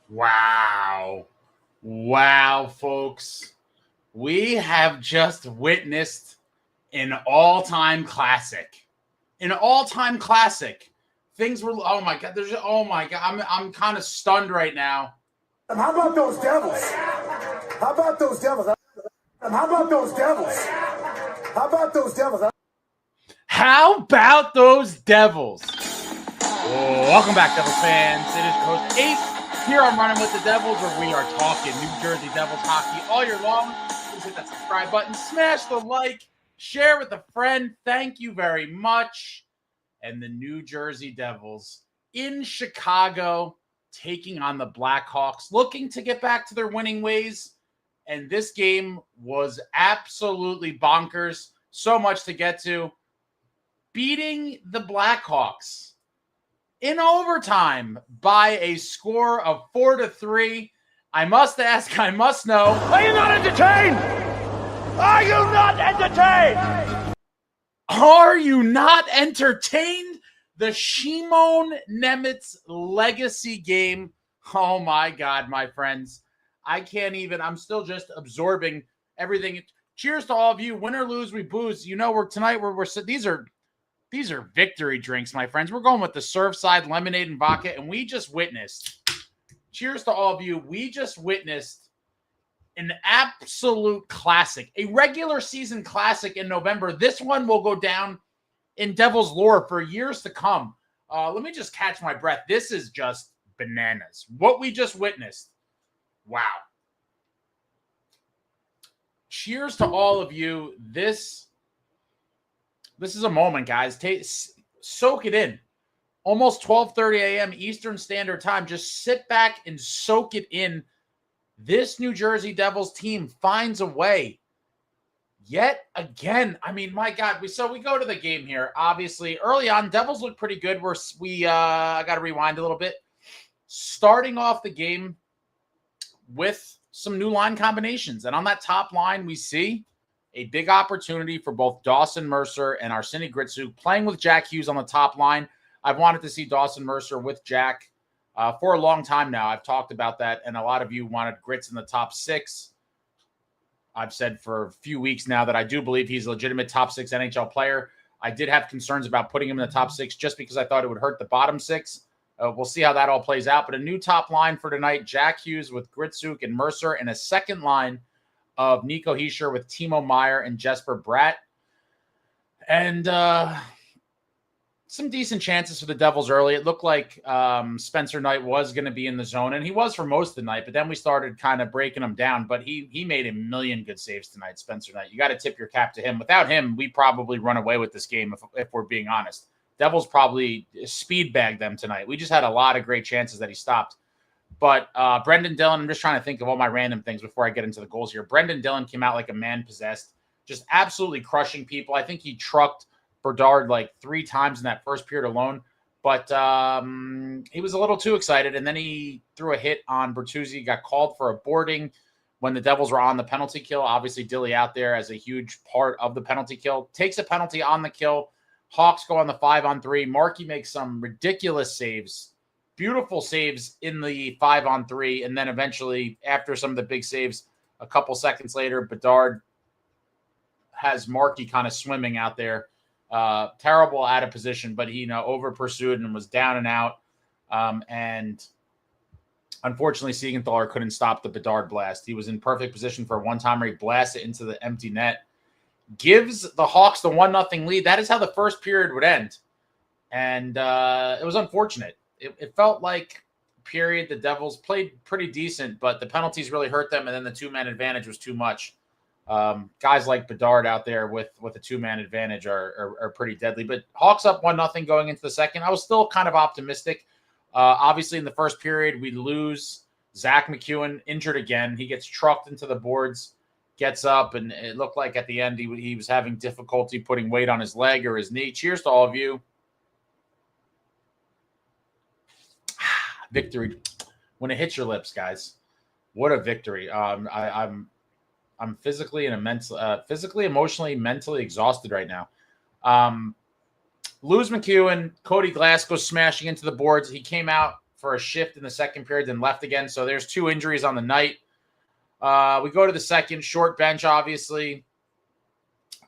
Wow. Wow, folks. We have just witnessed an all-time classic. An all-time classic. Things were, oh my God, I'm kind of stunned right now. How about those Devils? How about those Devils? How about those Devils? How about those Devils? How about those Devils? Welcome back, Devils fans. It is Coach Ace here on Running with the Devils, where we are talking New Jersey Devils hockey all year long. Please hit that subscribe button, smash the like, share with a friend. Thank you very much. And the New Jersey Devils in Chicago taking on the Blackhawks, looking to get back to their winning ways. And this game was absolutely bonkers. So much to get to. Beating the Blackhawks in overtime by a score of 4-3. I must ask, I must know. Are you not entertained? Are you not entertained? Are you not entertained? The Shimon Nemec legacy game. Oh my God, my friends. I can't even, I'm still just absorbing everything. Cheers to all of you. Win or lose, we booze. You know, these are victory drinks, my friends. We're going with the Surfside lemonade and vodka, and we just witnessed. Cheers to all of you. We just witnessed an absolute classic, a regular season classic in November. This one will go down in Devils lore for years to come. Let me just catch my breath. This is just bananas. What we just witnessed. Wow. Cheers to all of you. This is a moment, guys. Soak it in. Almost 12:30 a.m. Eastern Standard Time. Just sit back and soak it in. This New Jersey Devils team finds a way. Yet again, I mean, my God. We go to the game here. Obviously, early on, Devils look pretty good. I got to rewind a little bit. Starting off the game with some new line combinations. And on that top line, we see a big opportunity for both Dawson, Mercer, and Arseny Gritsyuk playing with Jack Hughes on the top line. I've wanted to see Dawson, Mercer with Jack for a long time now. I've talked about that, and a lot of you wanted Grits in the top six. I've said for a few weeks now that I do believe he's a legitimate top six NHL player. I did have concerns about putting him in the top six just because I thought it would hurt the bottom six. We'll see how that all plays out. But a new top line for tonight, Jack Hughes with Gritsyuk and Mercer, and a second line of Nico Hischier with Timo, Meier, and Jesper, Bratt. And some decent chances for the Devils early. It looked like Spencer Knight was going to be in the zone, and he was for most of the night, but then we started kind of breaking him down. But he made a million good saves tonight, Spencer Knight. You got to tip your cap to him. Without him, we probably run away with this game if we're being honest. Devils probably speed bagged them tonight. We just had a lot of great chances that he stopped. But Brendan Dillon, I'm just trying to think of all my random things before I get into the goals here. Brendan Dillon came out like a man possessed, just absolutely crushing people. I think he trucked Bedard like 3 times in that first period alone. But he was a little too excited, and then he threw a hit on Bertuzzi, got called for a boarding when the Devils were on the penalty kill. Obviously, Dilly out there as a huge part of the penalty kill. Takes a penalty on the kill. Hawks go on the 5-on-3. Markey makes some ridiculous saves. Beautiful saves in the 5-on-3, and then eventually, after some of the big saves, a couple seconds later, Bedard has Markey kind of swimming out there. Terrible out of position, but he over pursued and was down and out. And unfortunately, Siegenthaler couldn't stop the Bedard blast. He was in perfect position for a one-timer. He blasted into the empty net. Gives the Hawks the 1-0 lead. That is how the first period would end. And it was unfortunate. It felt like period the Devils played pretty decent, but the penalties really hurt them, and then the two-man advantage was too much. Guys like Bedard out there with a two-man advantage are pretty deadly. But Hawks up 1-0 going into the second. I was still kind of optimistic. Obviously, in the first period, we lose Zack MacEwen injured again. He gets trucked into the boards, gets up, and it looked like at the end he was having difficulty putting weight on his leg or his knee. Cheers to all of you. Victory. When it hits your lips, guys. What a victory. I'm physically emotionally, mentally exhausted right now. Lose MacEwen. Cody Glass goes smashing into the boards. He came out for a shift in the second period, then left again. So there's 2 injuries on the night. We go to the second, short bench, obviously.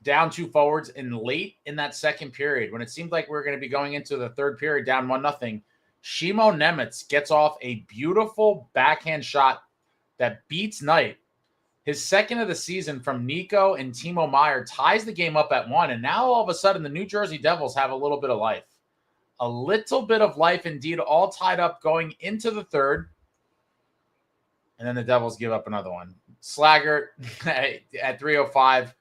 Down 2 forwards, and late in that second period, when it seemed like we were going to be going into the third period down 1-0, Timo Nemec gets off a beautiful backhand shot that beats Knight. His second of the season from Nico and Timo Meier ties the game up at 1, and now all of a sudden the New Jersey Devils have a little bit of life. A little bit of life indeed, all tied up going into the third. And then the Devils give up another one. Slaggert at 3:05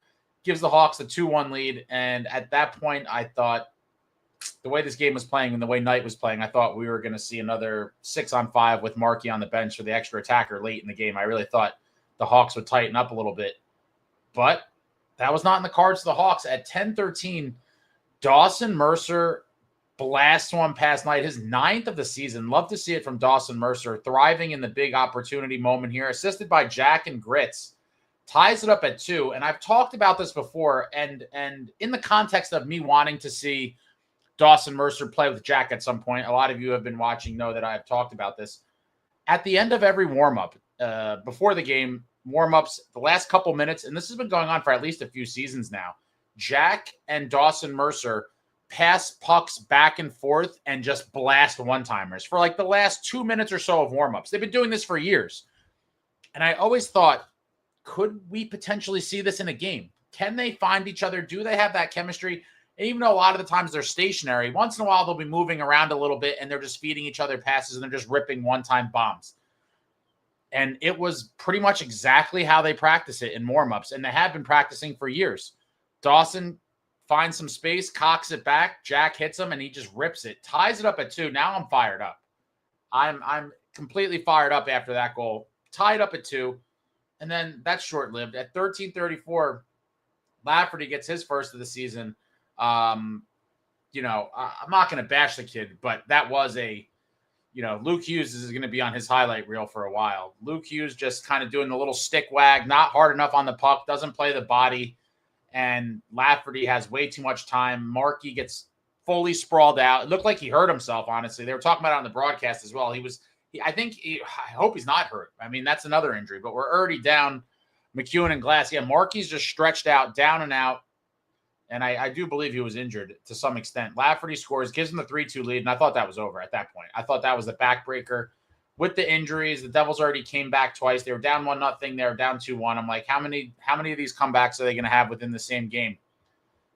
gives the Hawks a 2-1 lead. And at that point, I thought the way this game was playing and the way Knight was playing, I thought we were going to see another 6-on-5 with Markey on the bench for the extra attacker late in the game. I really thought the Hawks would tighten up a little bit. But that was not in the cards for the Hawks. At 10:13, Dawson Mercer blasts one past Knight, his 9th of the season. Love to see it from Dawson Mercer, thriving in the big opportunity moment here, assisted by Jack and Grits. Ties it up at 2, and I've talked about this before, and in the context of me wanting to see Dawson Mercer play with Jack at some point. A lot of you have been watching know that I've talked about this. At the end of every warm-up, before the game, warm-ups, the last couple minutes, and this has been going on for at least a few seasons now, Jack and Dawson Mercer pass pucks back and forth and just blast one-timers for like the last 2 minutes or so of warm-ups. They've been doing this for years. And I always thought, could we potentially see this in a game? Can they find each other? Do they have that chemistry? And even though a lot of the times they're stationary, once in a while they'll be moving around a little bit and they're just feeding each other passes and they're just ripping one-time bombs. And it was pretty much exactly how they practice it in warm-ups. And they have been practicing for years. Dawson finds some space, cocks it back. Jack hits him and he just rips it. Ties it up at 2. Now I'm fired up. I'm completely fired up after that goal. Tied up at 2. And then that's short-lived. At 13:34, Lafferty gets his first of the season. I'm not going to bash the kid, but that was Luke Hughes is going to be on his highlight reel for a while. Luke Hughes just kind of doing the little stick wag, not hard enough on the puck, doesn't play the body, and Lafferty has way too much time. Markey gets fully sprawled out. It looked like he hurt himself, honestly. They were talking about it on the broadcast as well. I hope he's not hurt. I mean, that's another injury, but we're already down MacEwen and Glass. Yeah, Markey's just stretched out, down and out. And I do believe he was injured to some extent. Lafferty scores, gives him the 3-2 lead, and I thought that was over at that point. I thought that was the backbreaker. With the injuries, the Devils already came back twice. They were down 1-0. They were down 2-1. I'm like, how many of these comebacks are they going to have within the same game?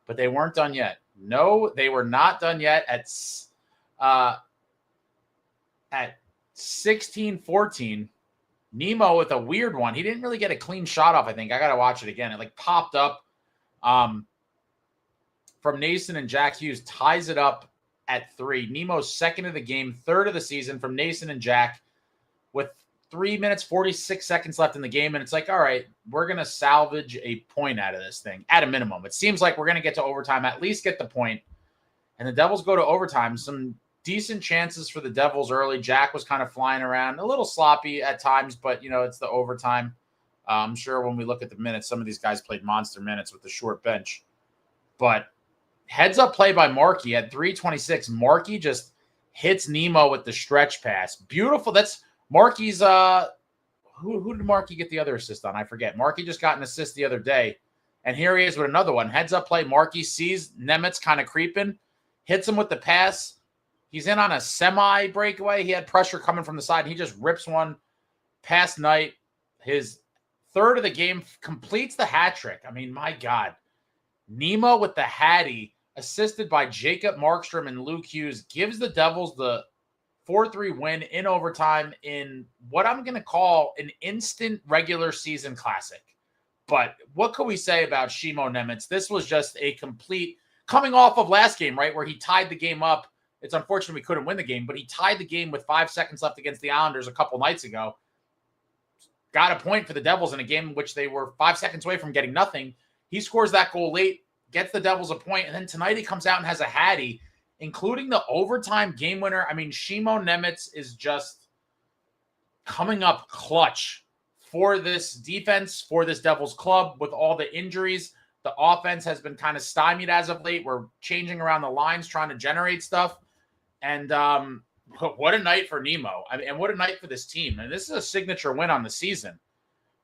But they weren't done yet. No, they were not done yet. At 16-14, Nemo with a weird one. He didn't really get a clean shot off, I think. I got to watch it again. It popped up from Noesen, and Jack Hughes ties it up at 3. Nemo's second of the game, third of the season from Noesen and Jack with 3 minutes, 46 seconds left in the game. And it's like, all right, we're going to salvage a point out of this thing at a minimum. It seems like we're going to get to overtime, at least get the point. And the Devils go to overtime. Some decent chances for the Devils early. Jack was kind of flying around, a little sloppy at times, but, it's the overtime. I'm sure when we look at the minutes, some of these guys played monster minutes with the short bench. But heads-up play by Markey at 3:26. Markey just hits Nemo with the stretch pass. Beautiful. That's Markey's who did Markey get the other assist on? I forget. Markey just got an assist the other day. And here he is with another one. Heads-up play. Markey sees Nemec kind of creeping, hits him with the pass. He's in on a semi-breakaway. He had pressure coming from the side, and he just rips one past Knight. His third of the game, completes the hat trick. I mean, my God. Nemo with the hattie, assisted by Jacob Markstrom and Luke Hughes, gives the Devils the 4-3 win in overtime in what I'm going to call an instant regular season classic. But what could we say about Timo Nemec? This was just a complete, coming off of last game, right, where he tied the game up. It's unfortunate we couldn't win the game, but he tied the game with 5 seconds left against the Islanders a couple nights ago. Got a point for the Devils in a game in which they were 5 seconds away from getting nothing. He scores that goal late, gets the Devils a point, and then tonight he comes out and has a hattie, including the overtime game winner. I mean, Timo Nemec is just coming up clutch for this defense, for this Devils club with all the injuries. The offense has been kind of stymied as of late. We're changing around the lines, trying to generate stuff. And what a night for Nemo. I mean, and what a night for this team. And this is a signature win on the season.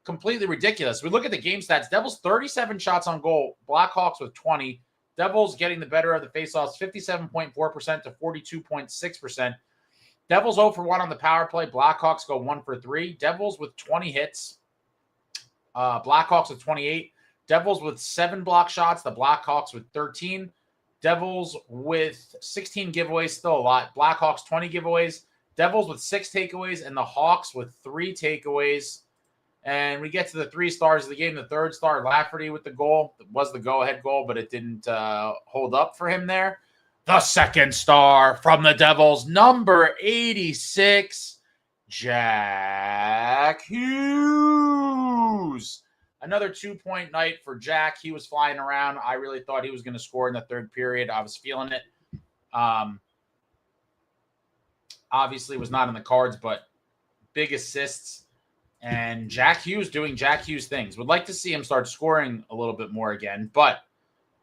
Completely ridiculous. We look at the game stats. Devils 37 shots on goal. Blackhawks with 20. Devils getting the better of the faceoffs, 57.4% to 42.6%. Devils 0 for 1 on the power play. Blackhawks go 1 for 3. Devils with 20 hits. Blackhawks with 28. Devils with 7 block shots. The Blackhawks with 13. Devils with 16 giveaways, still a lot. Blackhawks 20 giveaways. Devils with 6 takeaways, and the Hawks with 3 takeaways. And we get to the 3 stars of the game. The third star, Lafferty with the goal. It was the go-ahead goal, but it didn't hold up for him there. The second star from the Devils, number 86, Jack Hughes. Another 2-point night for Jack. He was flying around. I really thought he was going to score in the third period. I was feeling it. Obviously was not in the cards, but big assists. And Jack Hughes doing Jack Hughes things. Would like to see him start scoring a little bit more again. But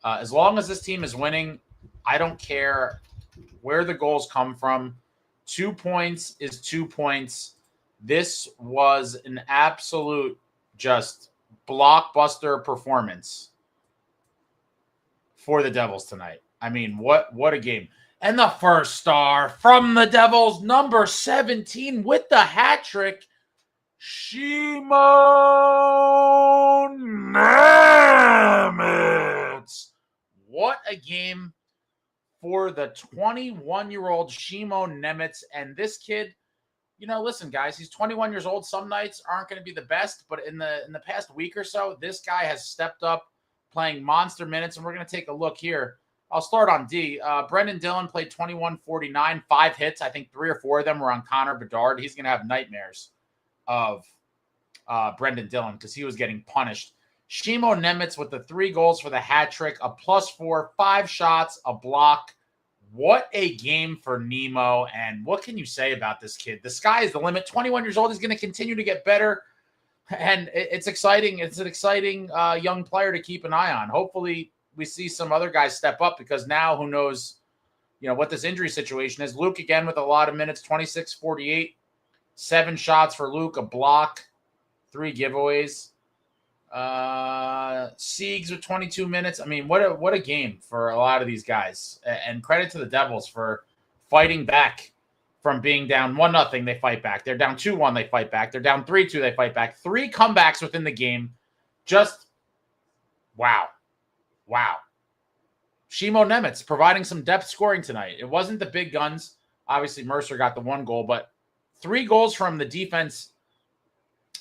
as long as this team is winning, I don't care where the goals come from. 2 points is 2 points. This was an absolute just blockbuster performance for the Devils tonight. I mean, what a game. And the first star from the Devils, number 17 with the hat trick, Shimon Nemec. What a game for the 21-year-old Shimon Nemec. And this kid, you know, listen, guys, he's 21 years old. Some nights aren't going to be the best, but in the past week or so, this guy has stepped up playing monster minutes, and we're going to take a look here. I'll start on D. Brendan Dillon played 21-49, 5 hits. I think 3 or 4 of them were on Connor Bedard. He's going to have nightmares of Brendan Dillon because he was getting punished. Shimon Nemec with the 3 goals for the hat trick, a +4, 5 shots, a block. What a game for Nemo, and what can you say about this kid? The sky is the limit. 21 years old. He's going to continue to get better, and it's exciting. It's an exciting young player to keep an eye on. Hopefully we see some other guys step up because now who knows, you know, what this injury situation is. Luke again with a lot of minutes, 26-48, 7 shots for Luke, a block, 3 giveaways. Siegs with 22 minutes. I mean, what a game for a lot of these guys. And credit to the Devils for fighting back from being down 1-0. They fight back. They're down 2-1. They fight back. They're down 3-2. They fight back. 3 comebacks within the game. Just wow. Wow. Shimon Nemec providing some depth scoring tonight. It wasn't the big guns. Obviously, Mercer got the 1 goal, but 3 goals from the defense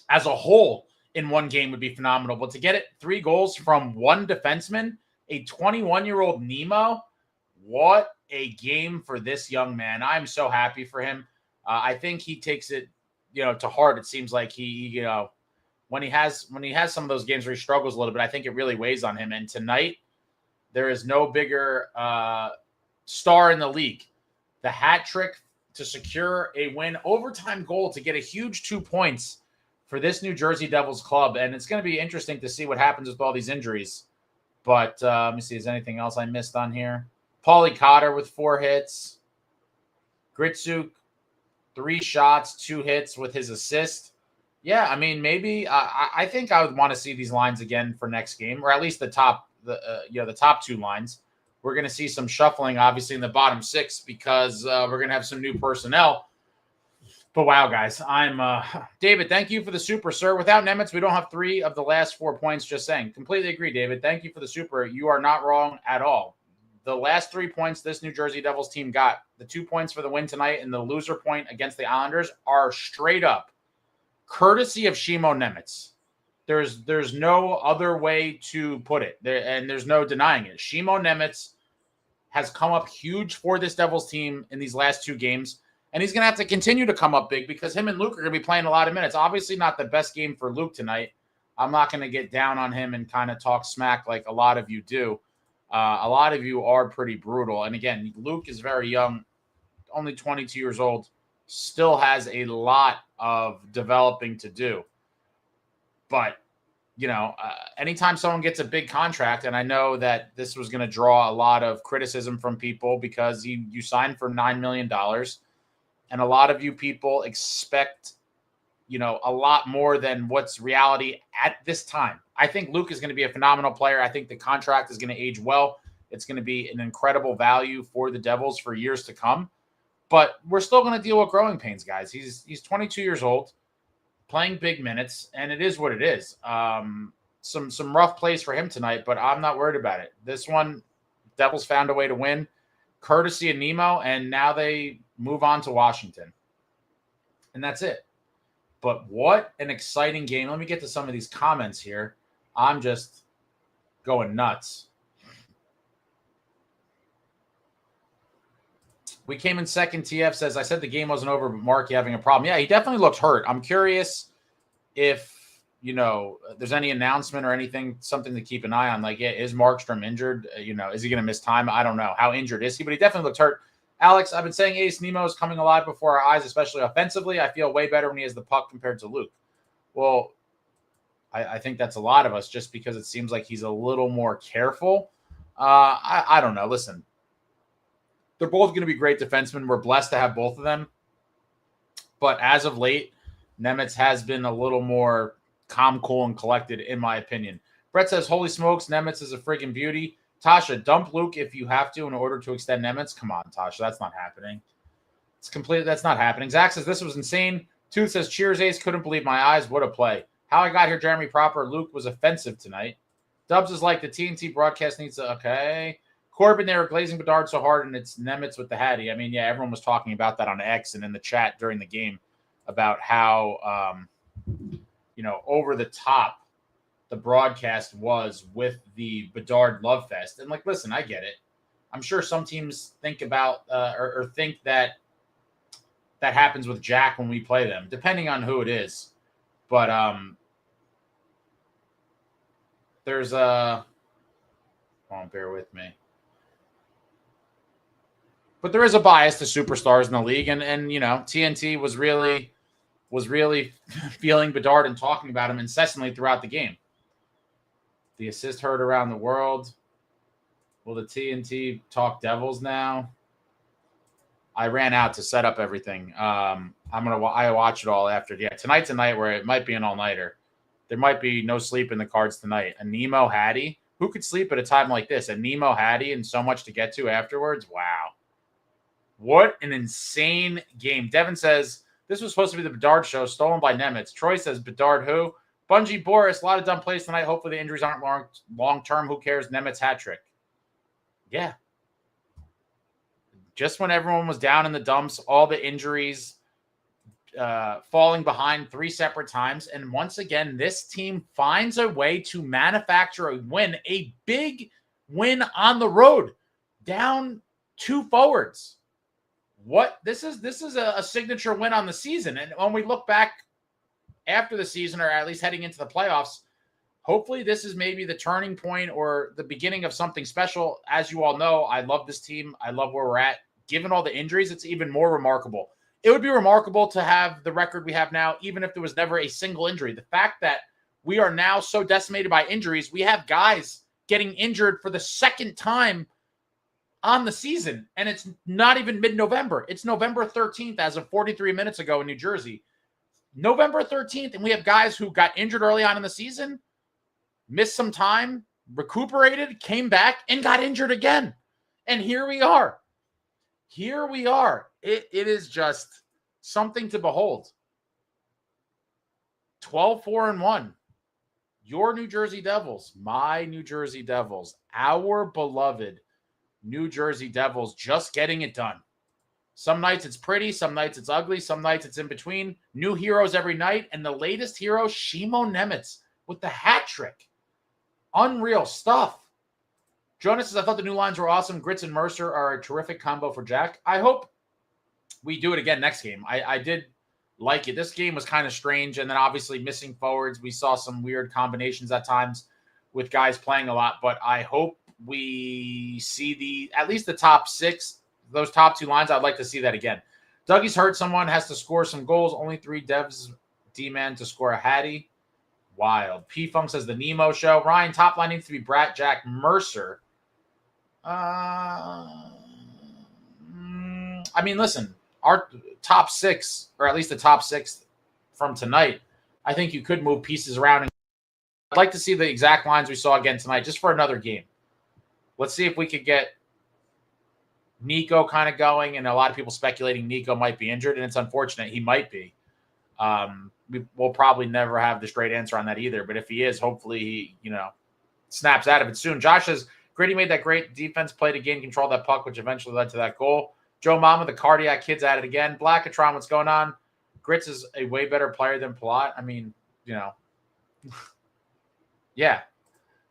as a whole in one game would be phenomenal. But to get it 3 goals from 1 defenseman, a 21-year-old Nemo, what a game for this young man. I'm so happy for him. I think he takes it, you know, to heart. It seems like he, you know, when he has some of those games where he struggles a little bit, I think it really weighs on him. And tonight, there is no bigger star in the league. The hat trick to secure a win, overtime goal to get a huge 2 points for this New Jersey Devils club. And it's going to be interesting to see what happens with all these injuries. But let me see, is anything else I missed on here? Paulie Cotter with 4 hits. Gritsyuk, 3 shots, 2 hits with his assist. Yeah, I mean, maybe I think I would want to see these lines again for next game, or at least the top 2 lines. We're going to see some shuffling, obviously, in the bottom 6 because we're going to have some new personnel. But wow, guys, I'm David. Thank you for the super, sir. Without Nemec, we don't have 3 of the last 4 points. Just saying, completely agree, David. Thank you for the super. You are not wrong at all. The last 3 points this New Jersey Devils team got, the 2 points for the win tonight and the loser point against the Islanders, are straight up courtesy of Shimon Nemec. There's no other way to put it, and there's no denying it. Shimon Nemec has come up huge for this Devils team in these last 2 games, and he's going to have to continue to come up big because him and Luke are going to be playing a lot of minutes. Obviously not the best game for Luke tonight. I'm not going to get down on him and kind of talk smack like a lot of you do. A lot of you are pretty brutal. And again, Luke is very young, only 22 years old, still has a lot of developing to do. But, you know, anytime someone gets a big contract, and I know that this was going to draw a lot of criticism from people because you signed for $9 million. And a lot of you people expect, a lot more than what's reality at this time. I think Luke is going to be a phenomenal player. I think the contract is going to age well. It's going to be an incredible value for the Devils for years to come. But we're still going to deal with growing pains, guys. He's 22 years old, playing big minutes, and it is what it is. Some rough plays for him tonight, but I'm not worried about it. This one, Devils found a way to win, courtesy of Nemo, and now they move on to Washington. And that's it. But what an exciting game. Let me get to some of these comments here. I'm just going nuts. We came in second. TF says, I said the game wasn't over, but Mark, you having a problem. Yeah, he definitely looked hurt. I'm curious if, there's any announcement or anything, something to keep an eye on. Like, is Markstrom injured? Is he going to miss time? I don't know. How injured is he? But he definitely looked hurt. Alex, I've been saying Ace Nemo is coming alive before our eyes, especially offensively. I feel way better when he has the puck compared to Luke. Well, I think that's a lot of us just because it seems like he's a little more careful. I don't know. Listen, they're both going to be great defensemen. We're blessed to have both of them. But as of late, Nemec has been a little more calm, cool, and collected, in my opinion. Brett says, holy smokes, Nemec is a friggin' beauty. Tasha, dump Luke if you have to in order to extend Nemec. Come on, Tasha. That's not happening. That's not happening. Zach says, this was insane. Tooth says, cheers, Ace. Couldn't believe my eyes. What a play. How I got here, Jeremy Proper. Luke was offensive tonight. Dubs is like, the TNT broadcast needs to, okay. Corbin, they were glazing Bedard so hard, and it's Nemec with the Hattie. I mean, yeah, everyone was talking about that on X and in the chat during the game about how, over the top the broadcast was with the Bedard Love Fest. And, listen, I get it. I'm sure some teams think about or think that happens with Jack when we play them, depending on who it is. But there's a – bear with me. But there is a bias to superstars in the league, and TNT was really feeling Bedard and talking about him incessantly throughout the game. The assist heard around the world. Will the TNT talk Devils now? I ran out to set up everything. I watch it all after. Yeah, tonight's a night where it might be an all-nighter. There might be no sleep in the cards tonight. A Nemo Hattie? Who could sleep at a time like this? A Nemo Hattie and so much to get to afterwards? Wow. What an insane game. Devin says, this was supposed to be the Bedard show, stolen by Nemec. Troy says, Bedard who? Bungie Boris, a lot of dumb plays tonight. Hopefully the injuries aren't long-term. Who cares? Nemec hat trick. Yeah. Just when everyone was down in the dumps, all the injuries, falling behind 3 separate times. And once again, this team finds a way to manufacture a win, a big win on the road, down 2 forwards. This is a signature win on the season. And when we look back after the season, or at least heading into the playoffs, hopefully this is maybe the turning point or the beginning of something special. As you all know, I love this team. I love where we're at. Given all the injuries, it's even more remarkable. It would be remarkable to have the record we have now, even if there was never a single injury. The fact that we are now so decimated by injuries, we have guys getting injured for the second time on the season, and it's not even mid-November. It's November 13th as of 43 minutes ago in New Jersey. November 13th, and we have guys who got injured early on in the season, missed some time, recuperated, came back, and got injured again. And here we are. Here we are. It is just something to behold. 12-4-1. Your New Jersey Devils, my New Jersey Devils, our beloved New Jersey Devils, just getting it done. Some nights it's pretty, some nights it's ugly, some nights it's in between. New heroes every night, and the latest hero, Shimo Nemec, with the hat trick. Unreal stuff. Jonas says, I thought the new lines were awesome. Grits and Mercer are a terrific combo for Jack. I hope we do it again next game. I did like it. This game was kind of strange, and then obviously missing forwards. We saw some weird combinations at times with guys playing a lot, but I hope we see at least the top 6, those top 2 lines. I'd like to see that again. Dougie's hurt. Someone has to score some goals. Only 3 Devs D-man to score a Hattie. Wild. P-Funk says the Nemo show. Ryan, top line needs to be Bratt, Jack, Mercer. I mean, listen, our top 6, or at least the top 6 from tonight, I think you could move pieces around. I'd like to see the exact lines we saw again tonight just for another game. Let's see if we could get Nico kind of going, and a lot of people speculating Nico might be injured, and it's unfortunate he might be. We'll probably never have the straight answer on that either, but if he is, hopefully he, snaps out of it soon. Josh says, Gritty made that great defense play to gain control of that puck, which eventually led to that goal. Joe Mama, the cardiac kid's at it again. Blackatron, what's going on? Grits is a way better player than Palat. I mean, yeah.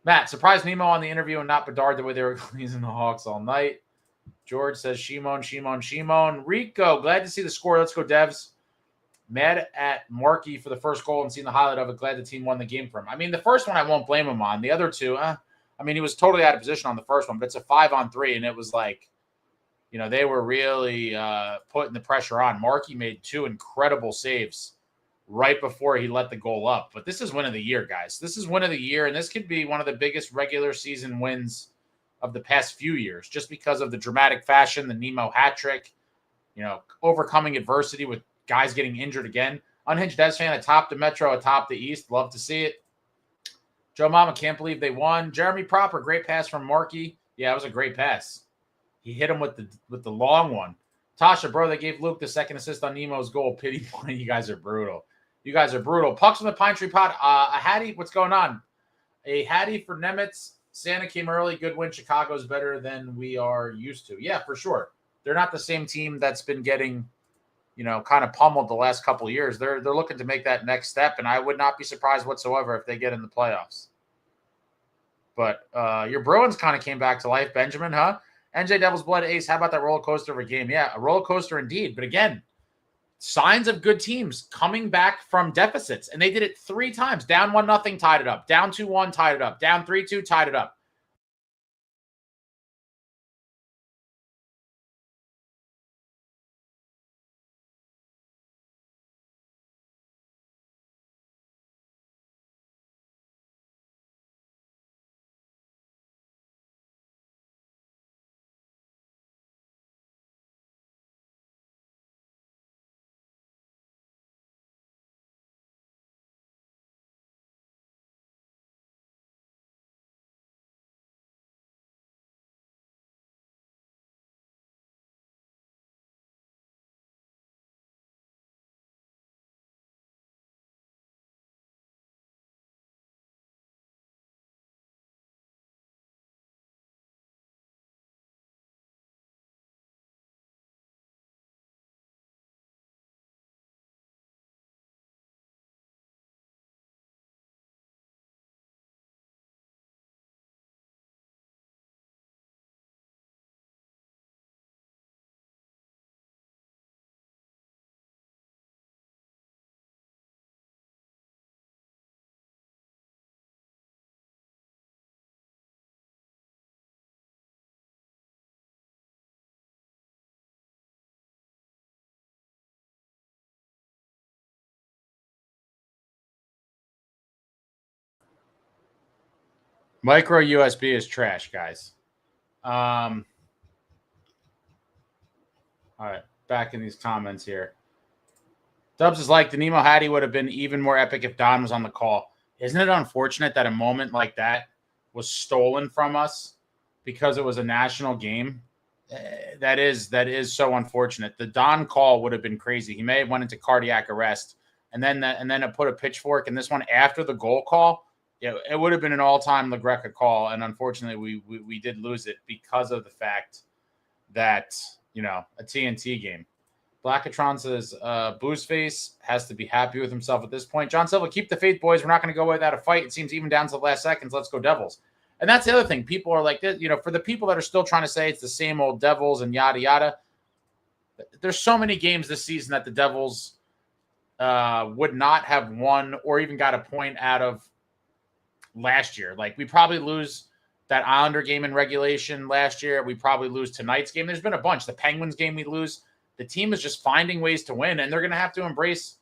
Matt, surprised Nemo on the interview and not Bedard the way they were using the Hawks all night. George says, Shimon. Rico, glad to see the score. Let's go, Devs. Mad at Markey for the first goal and seeing the highlight of it. Glad the team won the game for him. I mean, the first one I won't blame him on. The other two, he was totally out of position on the first one, but it's a 5-on-3, and it was like, they were really putting the pressure on. Markey made 2 incredible saves right before he let the goal up. But this is win of the year, guys. This is win of the year, and this could be one of the biggest regular season wins of the past few years, just because of the dramatic fashion, the Nemo hat trick, overcoming adversity with guys getting injured again. Unhinged Devs fan atop the Metro, atop the East. Love to see it. Joe Mama, can't believe they won. Jeremy Proper, great pass from Markey. Yeah, it was a great pass. He hit him with the long one. Tasha, bro, they gave Luke the second assist on Nemo's goal. Pity point. You guys are brutal. Pucks from the Pine Tree Pot. A Hattie, what's going on? A Hattie for Nemec. Santa came early. Good win. Chicago's better than we are used to. Yeah, for sure. They're not the same team that's been getting, kind of pummeled the last couple of years. They're looking to make that next step, and I would not be surprised whatsoever if they get in the playoffs. But your Bruins kind of came back to life, Benjamin, huh? NJ Devils Blood Ace, how about that roller coaster of a game? Yeah, a roller coaster indeed. But again, signs of good teams coming back from deficits. And they did it 3 times. Down 1-0, tied it up. Down 2-1, tied it up. Down 3-2, tied it up. Micro USB is trash, guys. All right, back in these comments here. Dubs is like, the Nemo Hattie would have been even more epic if Don was on the call. Isn't it unfortunate that a moment like that was stolen from us because it was a national game? That is so unfortunate. The Don call would have been crazy. He may have went into cardiac arrest, and then it put a pitchfork. And this one after the goal call, it would have been an all-time LaGreca call. And unfortunately, we did lose it because of the fact that a TNT game. Blackatron says, Boozeface has to be happy with himself at this point. John Silva, keep the faith, boys. We're not going to go without a fight. It seems even down to the last seconds. Let's go Devils. And that's the other thing. People are like, for the people that are still trying to say it's the same old Devils and yada, yada, there's so many games this season that the Devils would not have won or even got a point out of last year. Like, we probably lose that Islander game in regulation last year. We probably lose tonight's game. There's been a bunch. The Penguins game we lose. The team is just finding ways to win, and they're going to have to embrace,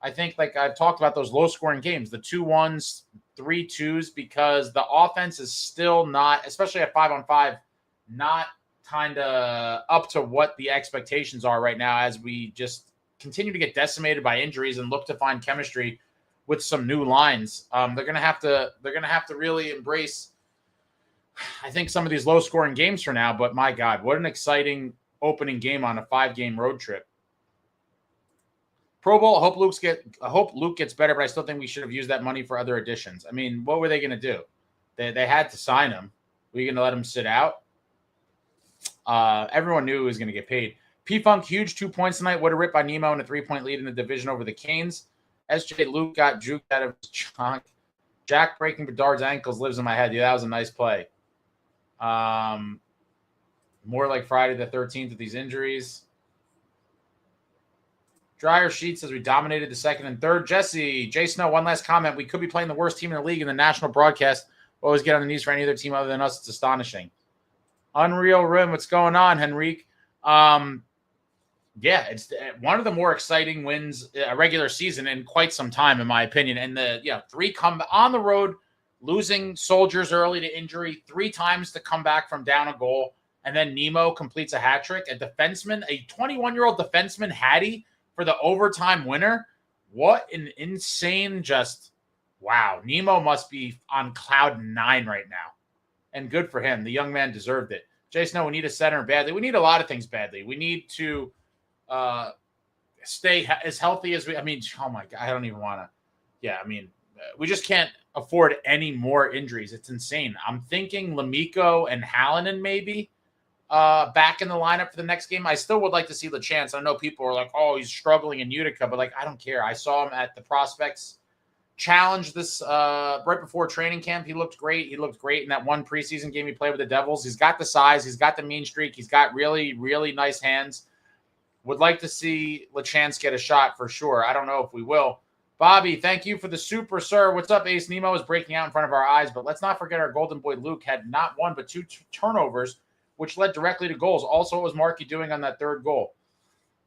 I think, like I've talked about, those low-scoring games, the 2-1s, 3-2s, because the offense is still not, especially at 5-on-5, not kind of up to what the expectations are right now as we just continue to get decimated by injuries and look to find chemistry with some new lines. They're gonna have to really embrace, I think, some of these low scoring games for now. But my God, what an exciting opening game on a 5-game road trip. Pro Bowl. I hope Luke gets better, but I still think we should have used that money for other additions. I mean, what were they going to do? They had to sign him. Were you going to let him sit out? Everyone knew he was going to get paid. P-Funk, huge 2 points tonight. What a rip by Nemo and a 3-point lead in the division over the Canes. SJ Luke got juked out of his chunk. Jack breaking Bedard's ankles lives in my head. Yeah, that was a nice play. More like Friday the 13th with these injuries. Dryer Sheet says we dominated the second and third. Jesse, J Snow, one last comment. We could be playing the worst team in the league in the national broadcast. We'll always get on the knees for any other team other than us. It's astonishing. Unreal Rim, what's going on, Henrique? Yeah, it's one of the more exciting wins a regular season in quite some time, in my opinion. And the 3 come on the road, losing soldiers early to injury, 3 times to come back from down a goal, and then Nemo completes a hat trick. A defenseman, a 21-year-old defenseman, Hattie, for the overtime winner. What an insane, just wow. Nemo must be on cloud 9 right now. And good for him. The young man deserved it. Jason, we need a center badly. We need a lot of things badly. We need to stay as healthy as we. I mean, oh my God, I don't even want to. Yeah, I mean, we just can't afford any more injuries. It's insane. I'm thinking Lemico and Hallinan maybe back in the lineup for the next game. I still would like to see LeChance. I know people are like, oh, he's struggling in Utica, but like, I don't care. I saw him at the Prospects Challenge this right before training camp. He looked great. He looked great in that one preseason game he played with the Devils. He's got the size. He's got the mean streak. He's got really, really nice hands. Would like to see LeChance get a shot for sure. I don't know if we will. Bobby, thank you for the super, sir. What's up, Ace? Nemo is breaking out in front of our eyes, but let's not forget our golden boy Luke had not 1 but 2 turnovers, which led directly to goals. Also, what was Markey doing on that third goal?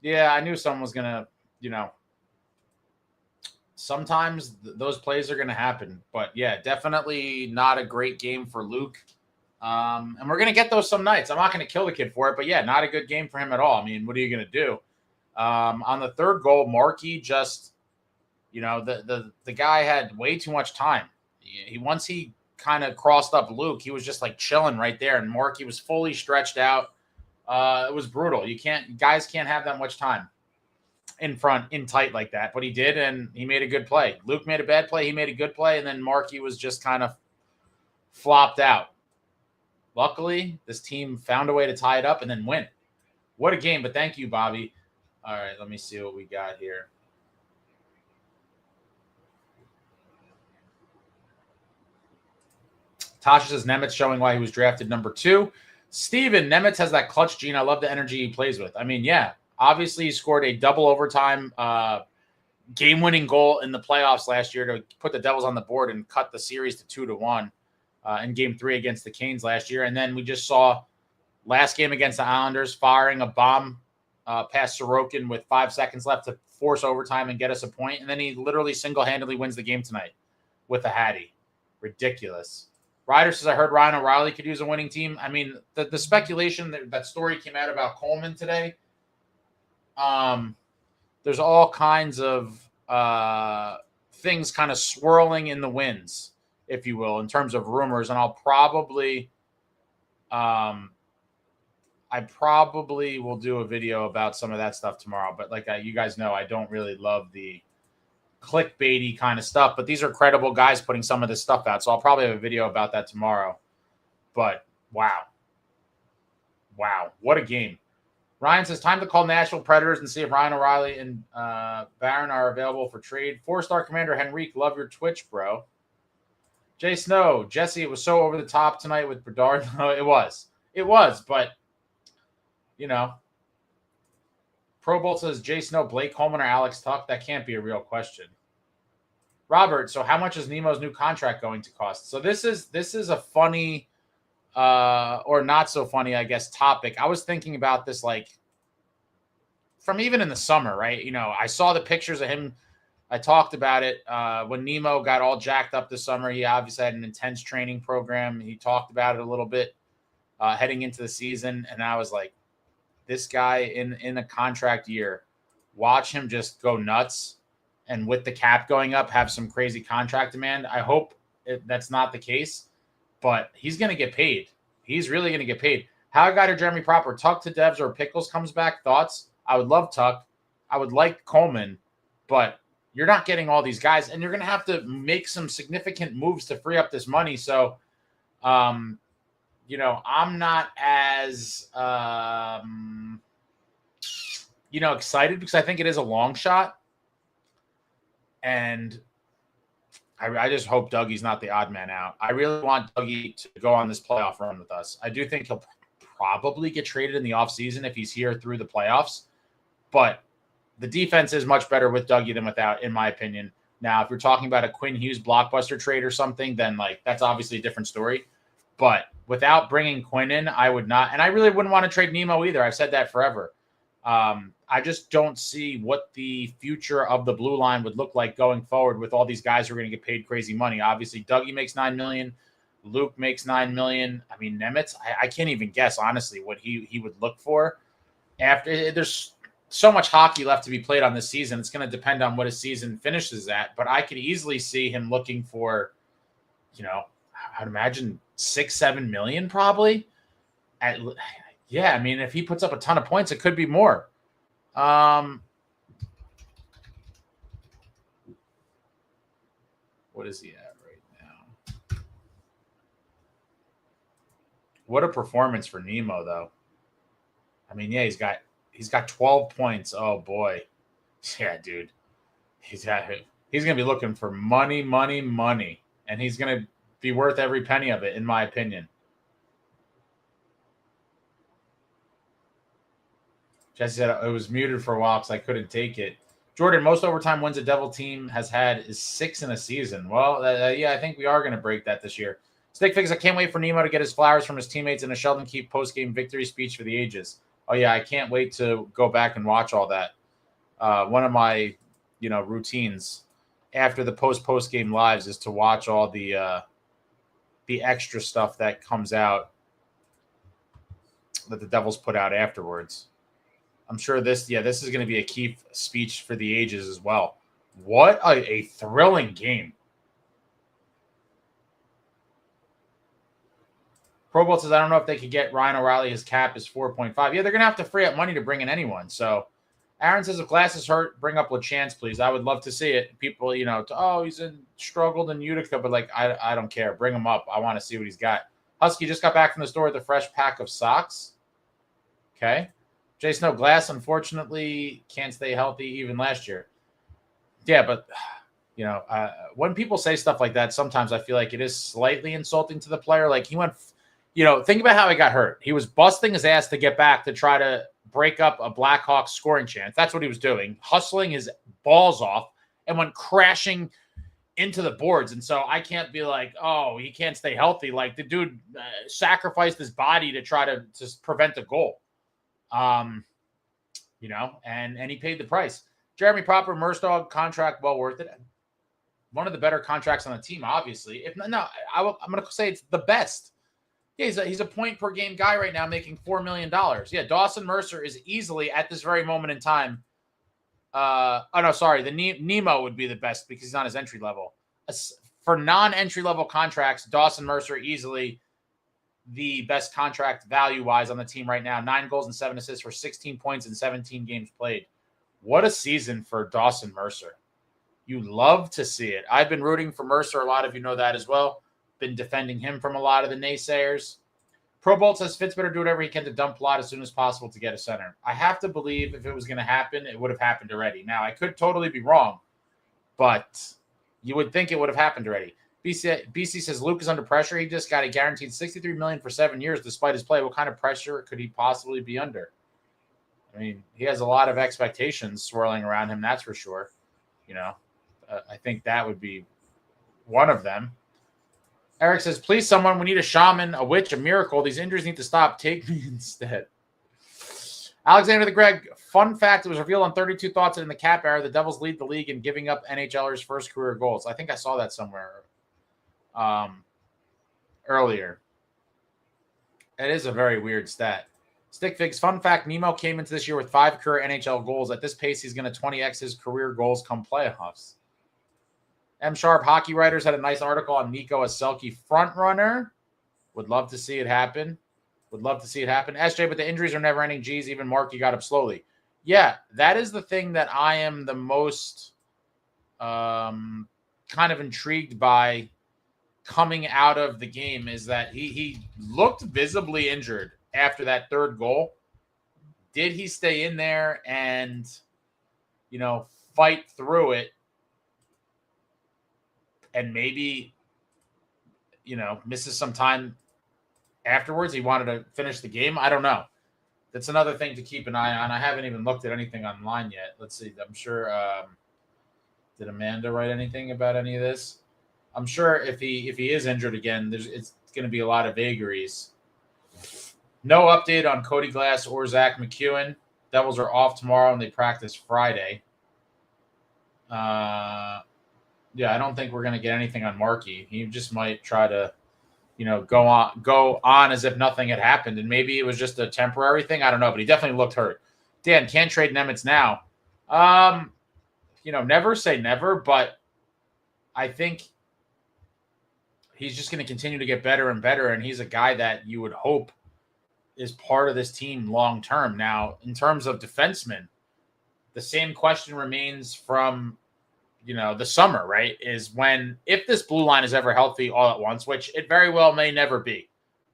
Yeah, I knew someone was going to, sometimes those plays are going to happen. But, yeah, definitely not a great game for Luke. And we're going to get those some nights. I'm not going to kill the kid for it, but, yeah, not a good game for him at all. I mean, what are you going to do? On the third goal, Markey just, the guy had way too much time. Once he kind of crossed up Luke, he was just like chilling right there, and Markey was fully stretched out. It was brutal. Guys can't have that much time in front, in tight like that, but he did, and he made a good play. Luke made a bad play, he made a good play, and then Markey was just kind of flopped out. Luckily, this team found a way to tie it up and then win. What a game, but thank you, Bobby. All right, let me see what we got here. Tasha says Nemec showing why he was drafted number 2. Steven, Nemec has that clutch gene. I love the energy he plays with. I mean, yeah, obviously he scored a double overtime game-winning goal in the playoffs last year to put the Devils on the board and cut the series to 2-1 in Game 3 against the Canes last year. And then we just saw last game against the Islanders firing a bomb past Sorokin with 5 seconds left to force overtime and get us a point. And then he literally single-handedly wins the game tonight with a Hattie. Ridiculous. Ryder says, I heard Ryan O'Reilly could use a winning team. I mean, the speculation, that story came out about Coleman today. There's all kinds of things kind of swirling in the winds, if you will, in terms of rumors. And I probably will do a video about some of that stuff tomorrow. But like you guys know, I don't really love the clickbaity kind of stuff, but these are credible guys putting some of this stuff out. So I'll probably have a video about that tomorrow. But wow, what a game. Ryan says, time to call Nashville Predators and see if Ryan O'Reilly and Barron are available for trade. 4-star Commander Henrique, love your Twitch, bro. Jay Snow, Jesse, it was so over the top tonight with Bedard. No, it was, but Pro Bowl says Jay Snow, Blake Coleman, or Alex Tuck. That can't be a real question. Robert, so how much is Nemo's new contract going to cost? So this is a funny or not so funny, I guess, topic. I was thinking about this like from even in the summer, right? I saw the pictures of him. I talked about it when Nemo got all jacked up this summer. He obviously had an intense training program. He talked about it a little bit heading into the season, and I was like, this guy in a contract year, watch him just go nuts, and with the cap going up, have some crazy contract demand. I hope that's not the case, but he's going to get paid. He's really going to get paid. How got or Jeremy Proper, Tuck to Devs or Pickles comes back? Thoughts? I would love Tuck. I would like Coleman, but you're not getting all these guys, and you're going to have to make some significant moves to free up this money. So, I'm not as, excited because I think it is a long shot. And I just hope Dougie's not the odd man out. I really want Dougie to go on this playoff run with us. I do think he'll probably get traded in the offseason if he's here through the playoffs. But the defense is much better with Dougie than without, in my opinion. Now, if you're talking about a Quinn Hughes blockbuster trade or something, then that's obviously a different story. But without bringing Quinn in, I would not. And I really wouldn't want to trade Nemo either. I've said that forever. I just don't see what the future of the blue line would look like going forward with all these guys who are going to get paid crazy money. Obviously, Dougie makes $9 million. Luke makes $9 million. I mean, Nemec, I can't even guess, honestly, what he would look for. After there's so much hockey left to be played on this season. It's going to depend on what his season finishes at. But I could easily see him looking for, I'd imagine $6-7 million probably. Yeah, I mean, if he puts up a ton of points, it could be more. What is he at right now? What a performance for Nemo, though. I mean, yeah, he's got 12 points. Oh boy, yeah, dude, he's gonna be looking for money, and he's gonna be worth every penny of it, in my opinion. Jesse said it was muted for a while because I couldn't take it. Jordan, most overtime wins a Devil team has had is 6 in a season. Well, yeah, I think we are going to break that this year. Stick Fix, I can't wait for Nemo to get his flowers from his teammates in a Sheldon Keefe post-game victory speech for the ages. Oh, yeah, I can't wait to go back and watch all that. One of my, routines after the post-game lives is to watch all the extra stuff that comes out that the Devils put out afterwards. I'm sure this is going to be a Keefe speech for the ages as well. What a thrilling game. Probolt says, I don't know if they could get Ryan O'Reilly. His cap is 4.5. Yeah, they're going to have to free up money to bring in anyone. So Aaron says, if Glass is hurt, bring up LeChance, please. I would love to see it. People, he's struggled in Utica, but I don't care. Bring him up. I want to see what he's got. Husky just got back from the store with a fresh pack of socks. Okay. Jason Glass, unfortunately, can't stay healthy even last year. Yeah, but, when people say stuff like that, sometimes I feel like it is slightly insulting to the player. Like he went, think about how he got hurt. He was busting his ass to get back to try to break up a Blackhawks scoring chance. That's what he was doing, hustling his balls off and went crashing into the boards. And so I can't be like, oh, he can't stay healthy. Like the dude sacrificed his body to try to prevent a goal. And he paid the price. Jeremy Proper, Mercer contract, well worth it. One of the better contracts on the team, obviously. I'm going to say it's the best. Yeah, he's a point per game guy right now, making $4 million. Yeah, Dawson Mercer is easily at this very moment in time. The Nemo would be the best because he's on his entry level. For non-entry level contracts, Dawson Mercer easily the best contract value-wise on the team right now. 9 goals and 7 assists for 16 points in 17 games played. What a season for Dawson Mercer. You love to see it. I've been rooting for Mercer. A lot of you know that as well. Been defending him from a lot of the naysayers. ProBolt says Fitz better do whatever he can to dump Palat as soon as possible to get a center. I have to believe if it was going to happen, it would have happened already. Now, I could totally be wrong, but you would think it would have happened already. BC says Luke is under pressure. He just got a guaranteed $63 million for 7 years despite his play. What kind of pressure could he possibly be under? I mean, he has a lot of expectations swirling around him, that's for sure. I think that would be one of them. Eric says, please, someone, we need a shaman, a witch, a miracle. These injuries need to stop. Take me instead. Alexander the Greg, fun fact, it was revealed on 32 Thoughts that in the cap era, the Devils lead the league in giving up NHLers' first career goals. I think I saw that somewhere earlier. It is a very weird stat. Stickfigs, fun fact, Nemo came into this year with 5 career NHL goals. At this pace, he's going to 20x his career goals come playoffs. M. Sharp, Hockey Writers had a nice article on Nico as Selke front runner. Would love to see it happen. SJ, but the injuries are never ending. Geez, even Marky got up slowly. Yeah, that is the thing that I am the most kind of intrigued by coming out of the game is that he looked visibly injured after that third goal. Did he stay in there and, fight through it and maybe, misses some time afterwards? He wanted to finish the game. I don't know. That's another thing to keep an eye on. I haven't even looked at anything online yet. Let's see. I'm sure. Did Amanda write anything about any of this? I'm sure if he is injured again, it's going to be a lot of vagaries. No update on Cody Glass or Zack MacEwen. Devils are off tomorrow and they practice Friday. I don't think we're going to get anything on Markey. He just might try to, go on as if nothing had happened, and maybe it was just a temporary thing. I don't know, but he definitely looked hurt. Dan, can't trade Nemec now. Never say never, but I think he's just going to continue to get better and better, and he's a guy that you would hope is part of this team long term. Now, in terms of defensemen, the same question remains from the summer, right? Is if this blue line is ever healthy all at once, which it very well may never be.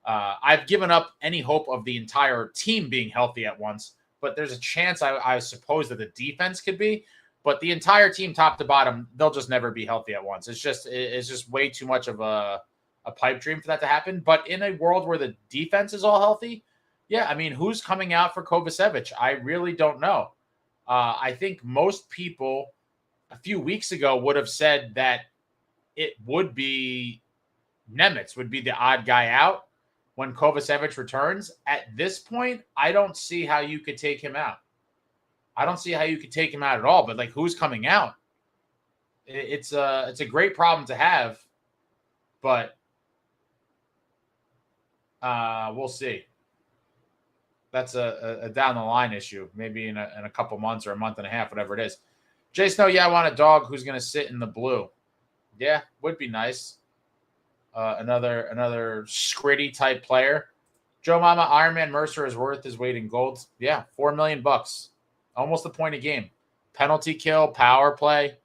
I've given up any hope of the entire team being healthy at once, but there's a chance I suppose that the defense could be. But the entire team, top to bottom, they'll just never be healthy at once. It's just way too much of a pipe dream for that to happen. But in a world where the defense is all healthy, who's coming out for Kovacevic? I really don't know. I think most people a few weeks ago would have said that it would be Nemec would be the odd guy out when Kovacevic returns. At this point, I don't see how you could take him out. I don't see how you could take him out at all, but who's coming out? It's a great problem to have, but we'll see. That's a down the line issue, maybe in a couple months or a month and a half, whatever it is. Jay Snow, I want a dog who's going to sit in the blue. Yeah, would be nice. Another scritty type player. Joe Mama, Iron Man Mercer is worth his weight in gold. Yeah, $4 million. Almost a point a game. Penalty kill, power play,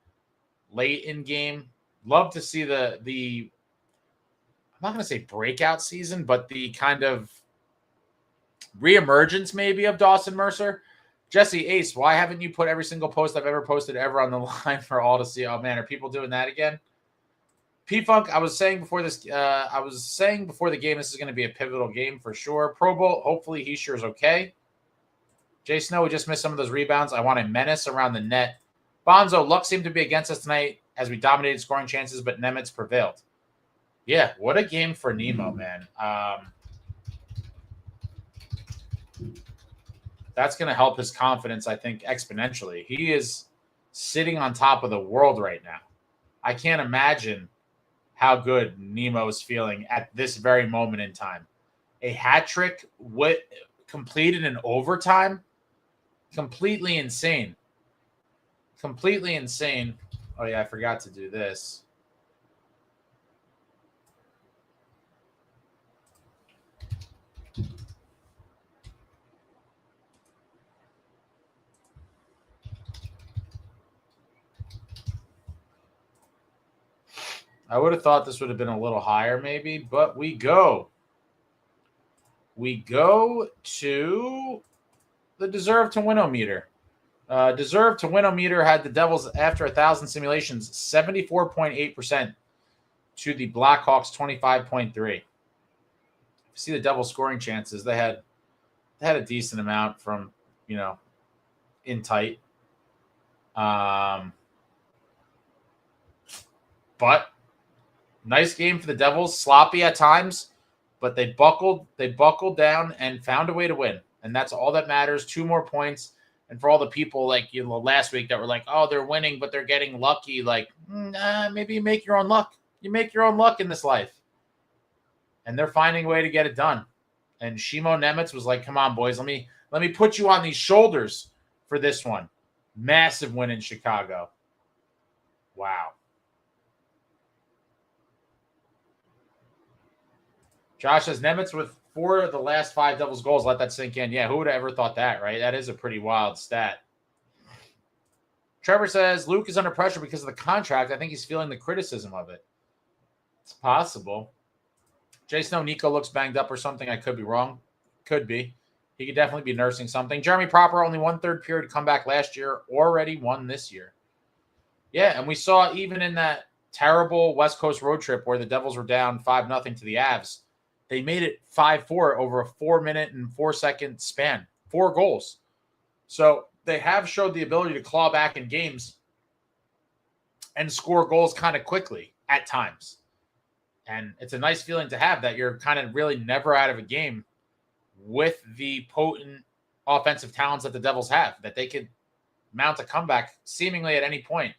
late in game. Love to see the I'm not going to say breakout season, but the kind of reemergence maybe of Dawson Mercer. Jesse Ace, why haven't you put every single post I've ever posted ever on the line for all to see? Oh man, are people doing that again? P-Funk, I was saying before the game, this is going to be a pivotal game for sure. Pro Bowl, hopefully Hischier is okay. Jay Snow, we just missed some of those rebounds. I want a menace around the net. Bonzo, luck seemed to be against us tonight as we dominated scoring chances, but Nemec prevailed. Yeah, what a game for Nemo, man. That's going to help his confidence, I think, exponentially. He is sitting on top of the world right now. I can't imagine how good Nemo is feeling at this very moment in time. A hat trick completed in overtime? Completely insane. Completely insane. Oh, yeah, I forgot to do this. I would have thought this would have been a little higher maybe, but we go to the deserve to win-o-meter. Deserve to win-o-meter had the Devils after 1,000 simulations, 74.8% to the Blackhawks 25.3. See the Devils scoring chances. They had a decent amount from, in tight. But nice game for the Devils. Sloppy at times, but they buckled down and found a way to win. And that's all that matters. 2 more points. And for all the people last week that were like, oh, they're winning, but they're getting lucky. Maybe you make your own luck. You make your own luck in this life. And they're finding a way to get it done. And Shimo Nemec was like, come on, boys, let me put you on these shoulders for this one. Massive win in Chicago. Wow. Josh says Nemec with 4 of the last 5 Devils goals. Let that sink in. Yeah, who would have ever thought that, right? That is a pretty wild stat. Trevor says Luke is under pressure because of the contract. I think he's feeling the criticism of it. It's possible. Jay Snow, Nico looks banged up or something. I could be wrong. Could be. He could definitely be nursing something. Jeremy Proper, only 1/3 period comeback last year. Already won this year. Yeah, and we saw even in that terrible West Coast road trip where the Devils were down 5-0 to the Avs, they made it 5-4 over a 4-minute and 4-second span. 4 goals. So they have showed the ability to claw back in games and score goals kind of quickly at times. And it's a nice feeling to have that you're kind of really never out of a game with the potent offensive talents that the Devils have, that they could mount a comeback seemingly at any point.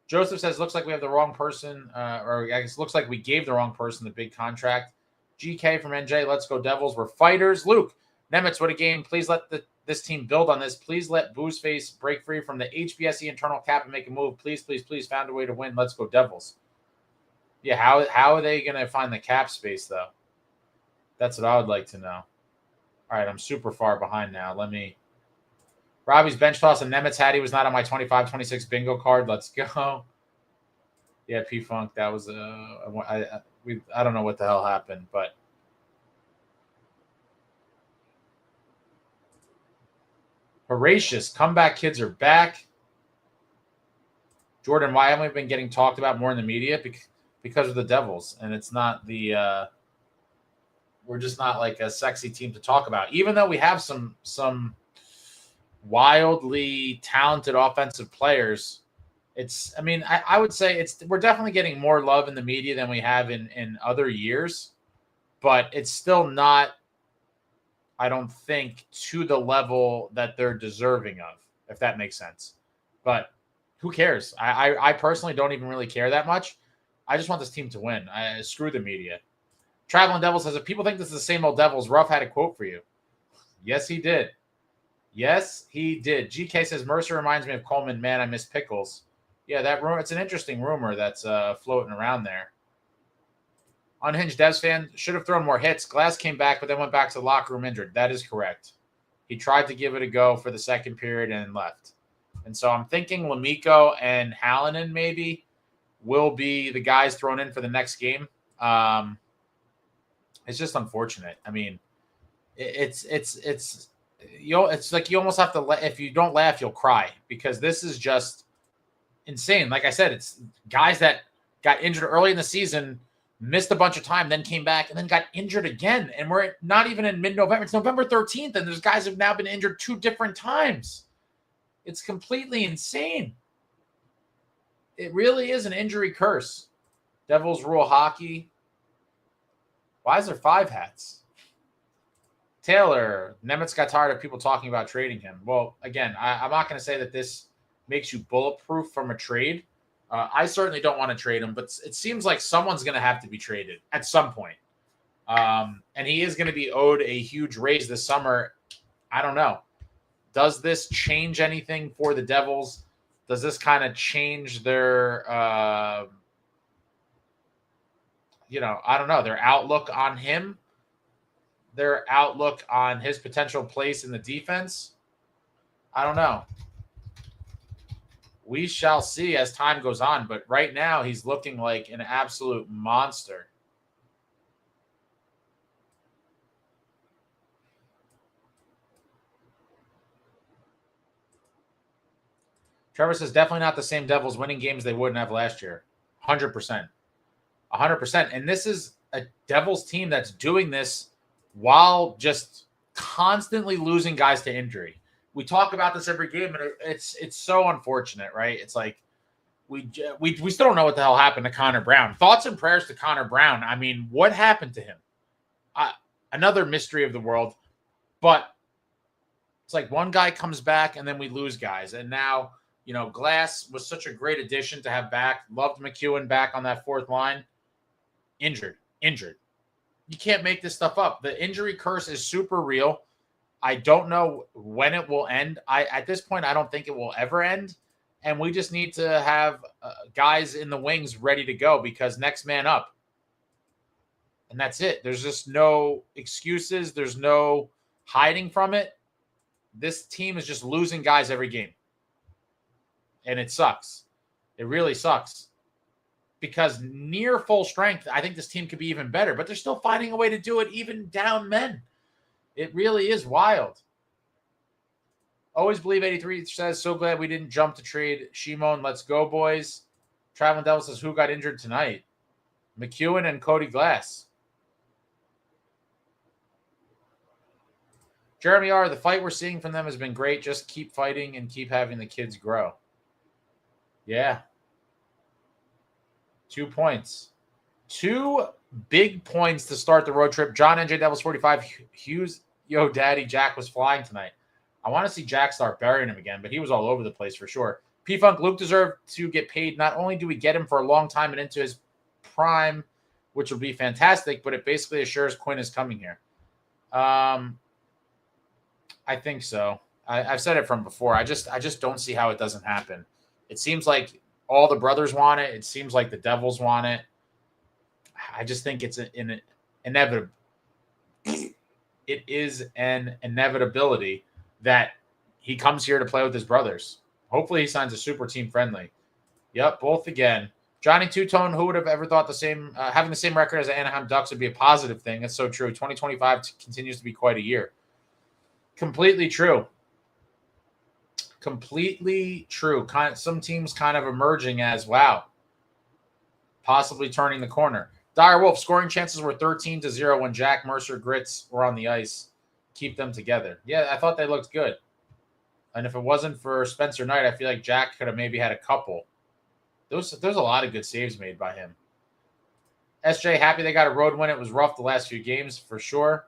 Joseph says, looks like we have the wrong person, or I guess looks like we gave the wrong person the big contract. GK from NJ, let's go Devils. We're fighters. Luke, Nemec, what a game. Please let this team build on this. Please let Boozeface break free from the HBSE internal cap and make a move. Please, please, please found a way to win. Let's go Devils. Yeah, how are they going to find the cap space, though? That's what I would like to know. All right, I'm super far behind now. Robbie's bench toss and Nemec hat. He was not on my 25-26 bingo card. Let's go. Yeah, P-Funk, that was I don't know what the hell happened, but Horatius, comeback kids are back. Jordan, why haven't we been getting talked about more in the media? Because of the Devils, and it's not the we're just not like a sexy team to talk about, even though we have some wildly talented offensive players. I would say we're definitely getting more love in the media than we have in other years, but it's still not, I don't think, to the level that they're deserving of, if that makes sense. But who cares? I personally don't even really care that much. I just want this team to win. Screw the media. Traveling Devil says, if people think this is the same old Devils, Ruff had a quote for you. Yes, he did. Yes, he did. GK says, Mercer reminds me of Coleman. Man, I miss Pickles. Yeah, that rumor. It's an interesting rumor that's floating around there. Unhinged Devs fan, should have thrown more hits. Glass came back, but then went back to the locker room injured. That is correct. He tried to give it a go for the second period and left. And so I'm thinking Lemico and Hallinan maybe will be the guys thrown in for the next game. It's just unfortunate. I mean, it's like you almost have to if you don't laugh, you'll cry, because this is just insane. Like I said, it's guys that got injured early in the season, missed a bunch of time, then came back, and then got injured again. And we're not even in mid-November. It's November 13th, and there's guys who've now been injured 2 different times. It's completely insane. It really is an injury curse. Devils rule hockey. Why is there 5 hats? Taylor, Nemec got tired of people talking about trading him. Well, again, I'm not going to say that this makes you bulletproof from a trade. I certainly don't want to trade him, but it seems like someone's going to have to be traded at some point. And he is going to be owed a huge raise this summer. I don't know. Does this change anything for the Devils? Does this kind of change their, I don't know, their outlook on him? Their outlook on his potential place in the defense? I don't know. We shall see as time goes on, but right now he's looking like an absolute monster. Trevor says, definitely not the same Devils winning games they wouldn't have last year. 100%. 100%. And this is a Devils team that's doing this while just constantly losing guys to injury. We talk about this every game, and it's so unfortunate, right? It's like we still don't know what the hell happened to Connor Brown. Thoughts and prayers to Connor Brown. I mean, what happened to him? Another mystery of the world. But it's like one guy comes back, and then we lose guys. And now, Glass was such a great addition to have back. Loved MacEwen back on that 4th line. Injured. You can't make this stuff up. The injury curse is super real. I don't know when it will end. At this point, I don't think it will ever end. And we just need to have guys in the wings ready to go because next man up. And that's it. There's just no excuses. There's no hiding from it. This team is just losing guys every game. And it sucks. It really sucks. Because near full strength, I think this team could be even better. But they're still finding a way to do it even down men. It really is wild. Always believe 83 says, so glad we didn't jump to trade Shimon. Let's go, boys. Traveling Devil says, who got injured tonight? MacEwen and Cody Glass. Jeremy R., the fight we're seeing from them has been great. Just keep fighting and keep having the kids grow. Yeah. 2 points. 2 big points to start the road trip. John njdevils 45. Hughes, yo, daddy, Jack was flying tonight. I want to see Jack start burying him again, but he was all over the place for sure. P-Funk, Luke deserved to get paid. Not only do we get him for a long time and into his prime, which would be fantastic, but it basically assures Quinn is coming here. I think so. I've said it from before. I just don't see how it doesn't happen. It seems like all the brothers want it. It seems like the Devils want it. I just think it's an inevitable. It is an inevitability that he comes here to play with his brothers. Hopefully he signs a super team friendly. Yep, both again. Johnny Two-Tone, who would have ever thought the same having the same record as the Anaheim Ducks would be a positive thing? That's so true. 2025 continues to be quite a year. Completely true. Completely true. Some teams kind of emerging as, wow, possibly turning the corner. Dire Wolf, scoring chances were 13-0 when Jack, Mercer, Grits were on the ice. Keep them together. Yeah, I thought they looked good. And if it wasn't for Spencer Knight, I feel like Jack could have maybe had a couple. There's a lot of good saves made by him. SJ, happy they got a road win. It was rough the last few games for sure.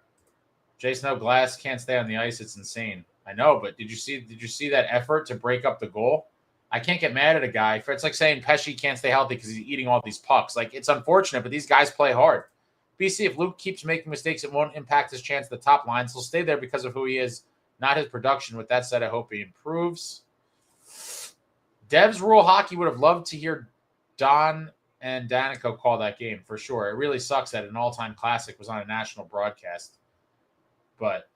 Jason Glass can't stay on the ice. It's insane. I know, but did you see that effort to break up the goal? I can't get mad at a guy. It's like saying Pesci can't stay healthy because he's eating all these pucks. Like, it's unfortunate, but these guys play hard. BC, if Luke keeps making mistakes, it won't impact his chance at the top lines. He'll stay there because of who he is, not his production. With that said, I hope he improves. Devs Rural Hockey would have loved to hear Don and Danico call that game, for sure. It really sucks that an all-time classic was on a national broadcast. But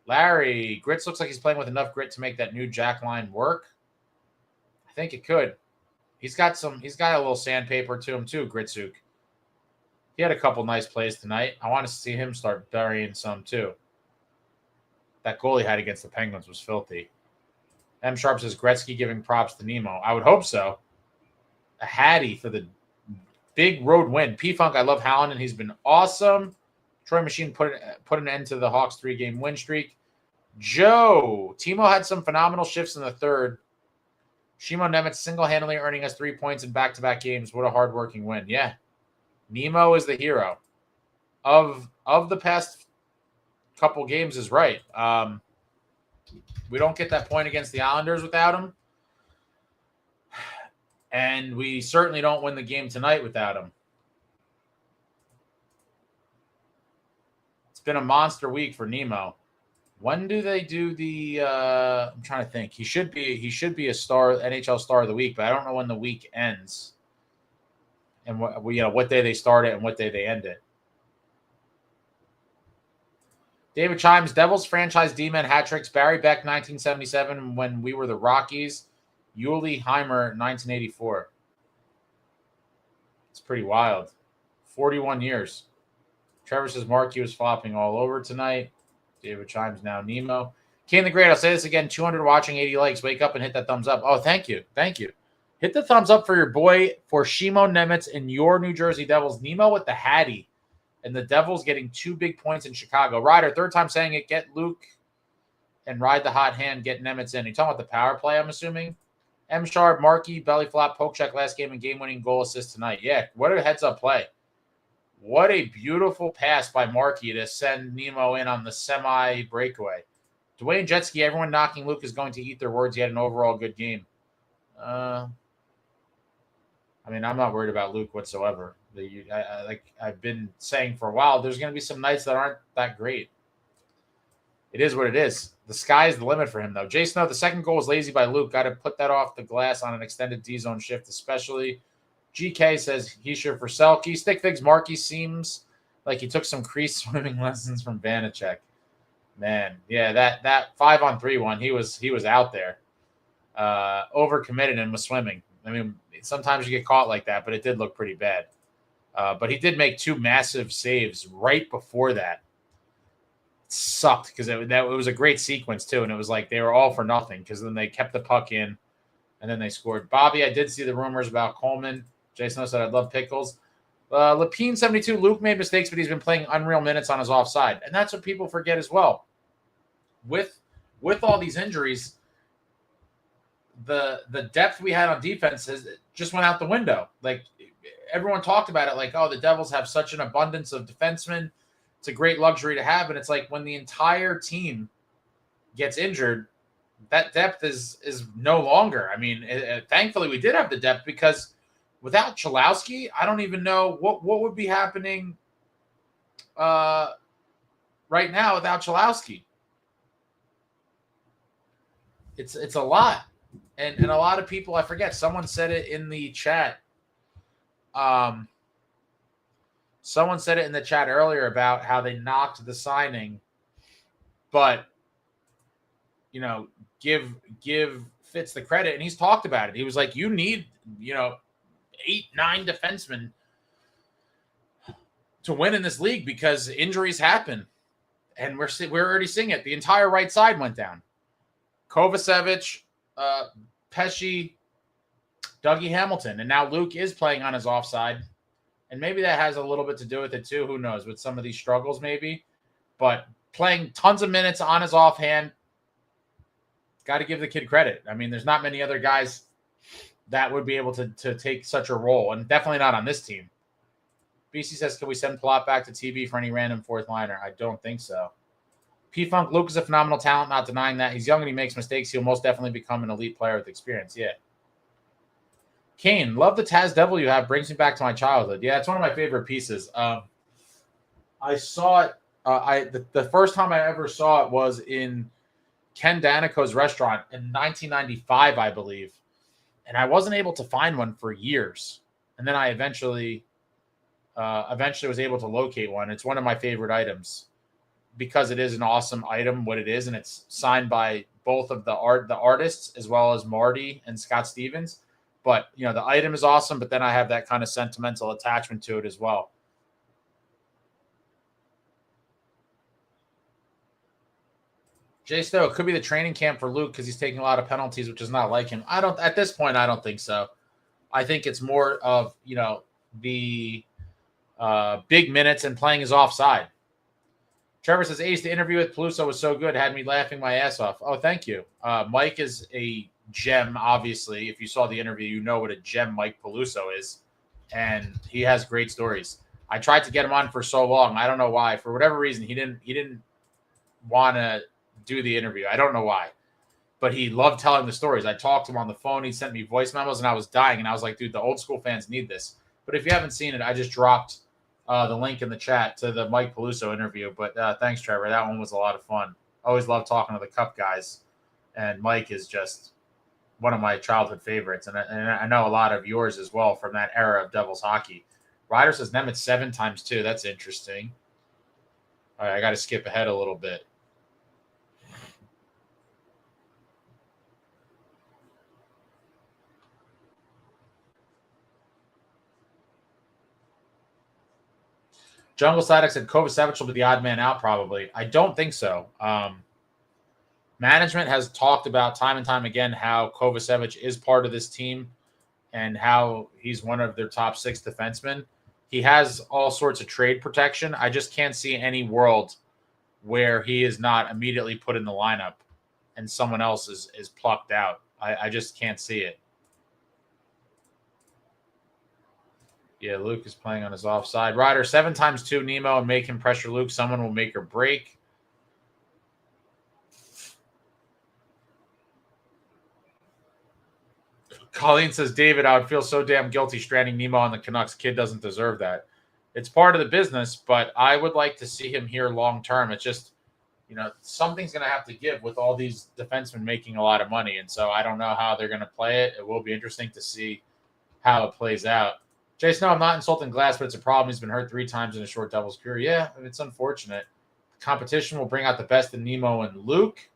Larry, Grits looks like he's playing with enough grit to make that new Jack line work. I think it could. He's got a little sandpaper to him too, Gritsyuk. He had a couple nice plays tonight. I want to see him start burying some too. That goal he had against the Penguins was filthy. M. Sharp says Gretzky giving props to Nemo. I would hope so. A Hattie for the big road win. P-Funk, I love Howland, and he's been awesome. Troy Machine put an end to the Hawks' 3-game win streak. Joe, Timo had some phenomenal shifts in the third. Shimon Nemec single-handedly earning us 3 points in back-to-back games. What a hard-working win. Yeah. Nemo is the hero of the past couple games is right. We don't get that point against the Islanders without him. And we certainly don't win the game tonight without him. It's been a monster week for Nemo. When do they do the I'm trying to think. He should be a star, NHL star of the week, but I don't know when the week ends. And what day they start it and what day they end it. David Chimes, Devils franchise D-men hat tricks. Barry Beck, 1977, when we were the Rockies. Yuli Heimer, 1984. It's pretty wild. 41 years. Trevor says Mark Hughes flopping all over tonight. David Chimes now Nemo. King the Great, I'll say this again. 200 watching, 80 likes. Wake up and hit that thumbs up. Oh, thank you. Thank you. Hit the thumbs up for your boy, for Shimon Nemec and your New Jersey Devils. Nemo with the Hattie. And the Devils getting 2 big points in Chicago. Ryder, third time saying it. Get Luke and ride the hot hand. Get Nemec in. You're talking about the power play, I'm assuming? M. Sharp, Markey, belly flop, poke check last game, and game-winning goal assist tonight. Yeah, what a heads-up play. What a beautiful pass by Markey to send Nemo in on the semi-breakaway. Dwayne Jetski, everyone knocking Luke is going to eat their words. He had an overall good game. I I mean, I'm not worried about Luke whatsoever. Like I've been saying for a while, there's going to be some nights that aren't that great. It is what it is. The sky's the limit for him, though. Jay Snow, the second goal was lazy by Luke. Got to put that off the glass on an extended D-zone shift, especially. GK says Hischier for Selke. Stick Figs Markey seems like he took some crease swimming lessons from Vanacek. Man, yeah, that 5-on-3 one, he was out there. Overcommitted and was swimming. I mean, sometimes you get caught like that, but it did look pretty bad. But he did make 2 massive saves right before that. It sucked because it was a great sequence too, and it was like they were all for nothing because then they kept the puck in, and then they scored. Bobby, I did see the rumors about Coleman. Jason said I'd love Pickles. Lapine 72, Luke made mistakes, but he's been playing unreal minutes on his offside, and that's what people forget as well. With all these injuries, the depth we had on defense just went out the window. Like everyone talked about it, like, oh, the Devils have such an abundance of defensemen. It's a great luxury to have, and it's like when the entire team gets injured, that depth is no longer. I mean, thankfully we did have the depth because without Chalowski, I don't even know what would be happening right now without Chalowski. It's a lot. And a lot of people, I forget, someone said it in the chat. Someone said it in the chat earlier about how they knocked the signing, but give Fitz the credit, and he's talked about it. He was like, you need 8-9 defensemen to win in this league because injuries happen, and we're already seeing it. The entire right side went down. Kovacevic, Pesci, Dougie Hamilton, and now Luke is playing on his offside. And maybe that has a little bit to do with it too. Who knows? With some of these struggles, maybe. But playing tons of minutes on his offhand, got to give the kid credit. I mean, there's not many other guys that would be able to take such a role, and definitely not on this team. BC says, can we send Palat back to TB for any random fourth liner? I don't think so. P-Funk, Luke is a phenomenal talent, not denying that. He's young and he makes mistakes. He'll most definitely become an elite player with experience. Yeah. Kane, love the Taz Devil you have. Brings me back to my childhood. Yeah, it's one of my favorite pieces. I saw it. The first time I ever saw it was in Ken Danico's restaurant in 1995, I believe. And I wasn't able to find one for years. And then I eventually was able to locate one. It's one of my favorite items because it is an awesome item, what it is. And it's signed by both of the artists as well as Marty and Scott Stevens. But, the item is awesome, but then I have that kind of sentimental attachment to it as well. Jay Stowe, it could be the training camp for Luke because he's taking a lot of penalties, which is not like him. At this point, I don't think so. I think it's more of, the big minutes and playing his offside. Trevor says, Ace, the interview with Peluso was so good. Had me laughing my ass off. Oh, thank you. Mike is a gem, obviously. If you saw the interview, you know what a gem Mike Peluso is. And he has great stories. I tried to get him on for so long. I don't know why. For whatever reason, he didn't want to do the interview. I don't know why. But he loved telling the stories. I talked to him on the phone. He sent me voice memos, and I was dying. And I was like, dude, the old school fans need this. But if you haven't seen it, I just dropped the link in the chat to the Mike Peluso interview. But thanks, Trevor. That one was a lot of fun. Always love talking to the Cup guys. And Mike is just one of my childhood favorites. And I know a lot of yours as well from that era of Devils hockey. Ryder says Nemec 7 times 2. That's interesting. All right, I got to skip ahead a little bit. Jungle Static said Kovacevic will be the odd man out probably. I don't think so. Management has talked about time and time again how Kovacevic is part of this team and how he's one of their top 6 defensemen. He has all sorts of trade protection. I just can't see any world where he is not immediately put in the lineup and someone else is plucked out. I just can't see it. Yeah, Luke is playing on his offside. Ryder, 7 times 2 Nemo and make him pressure Luke. Someone will make or break. Colleen says, David, I would feel so damn guilty stranding Nemo on the Canucks. Kid doesn't deserve that. It's part of the business, but I would like to see him here long term. It's just, something's going to have to give with all these defensemen making a lot of money. And so I don't know how they're going to play it. It will be interesting to see how it plays out. Jason, no, I'm not insulting Glass, but it's a problem. He's been hurt 3 times in a short Devils career. Yeah, it's unfortunate. Competition will bring out the best in Nemo and Luke.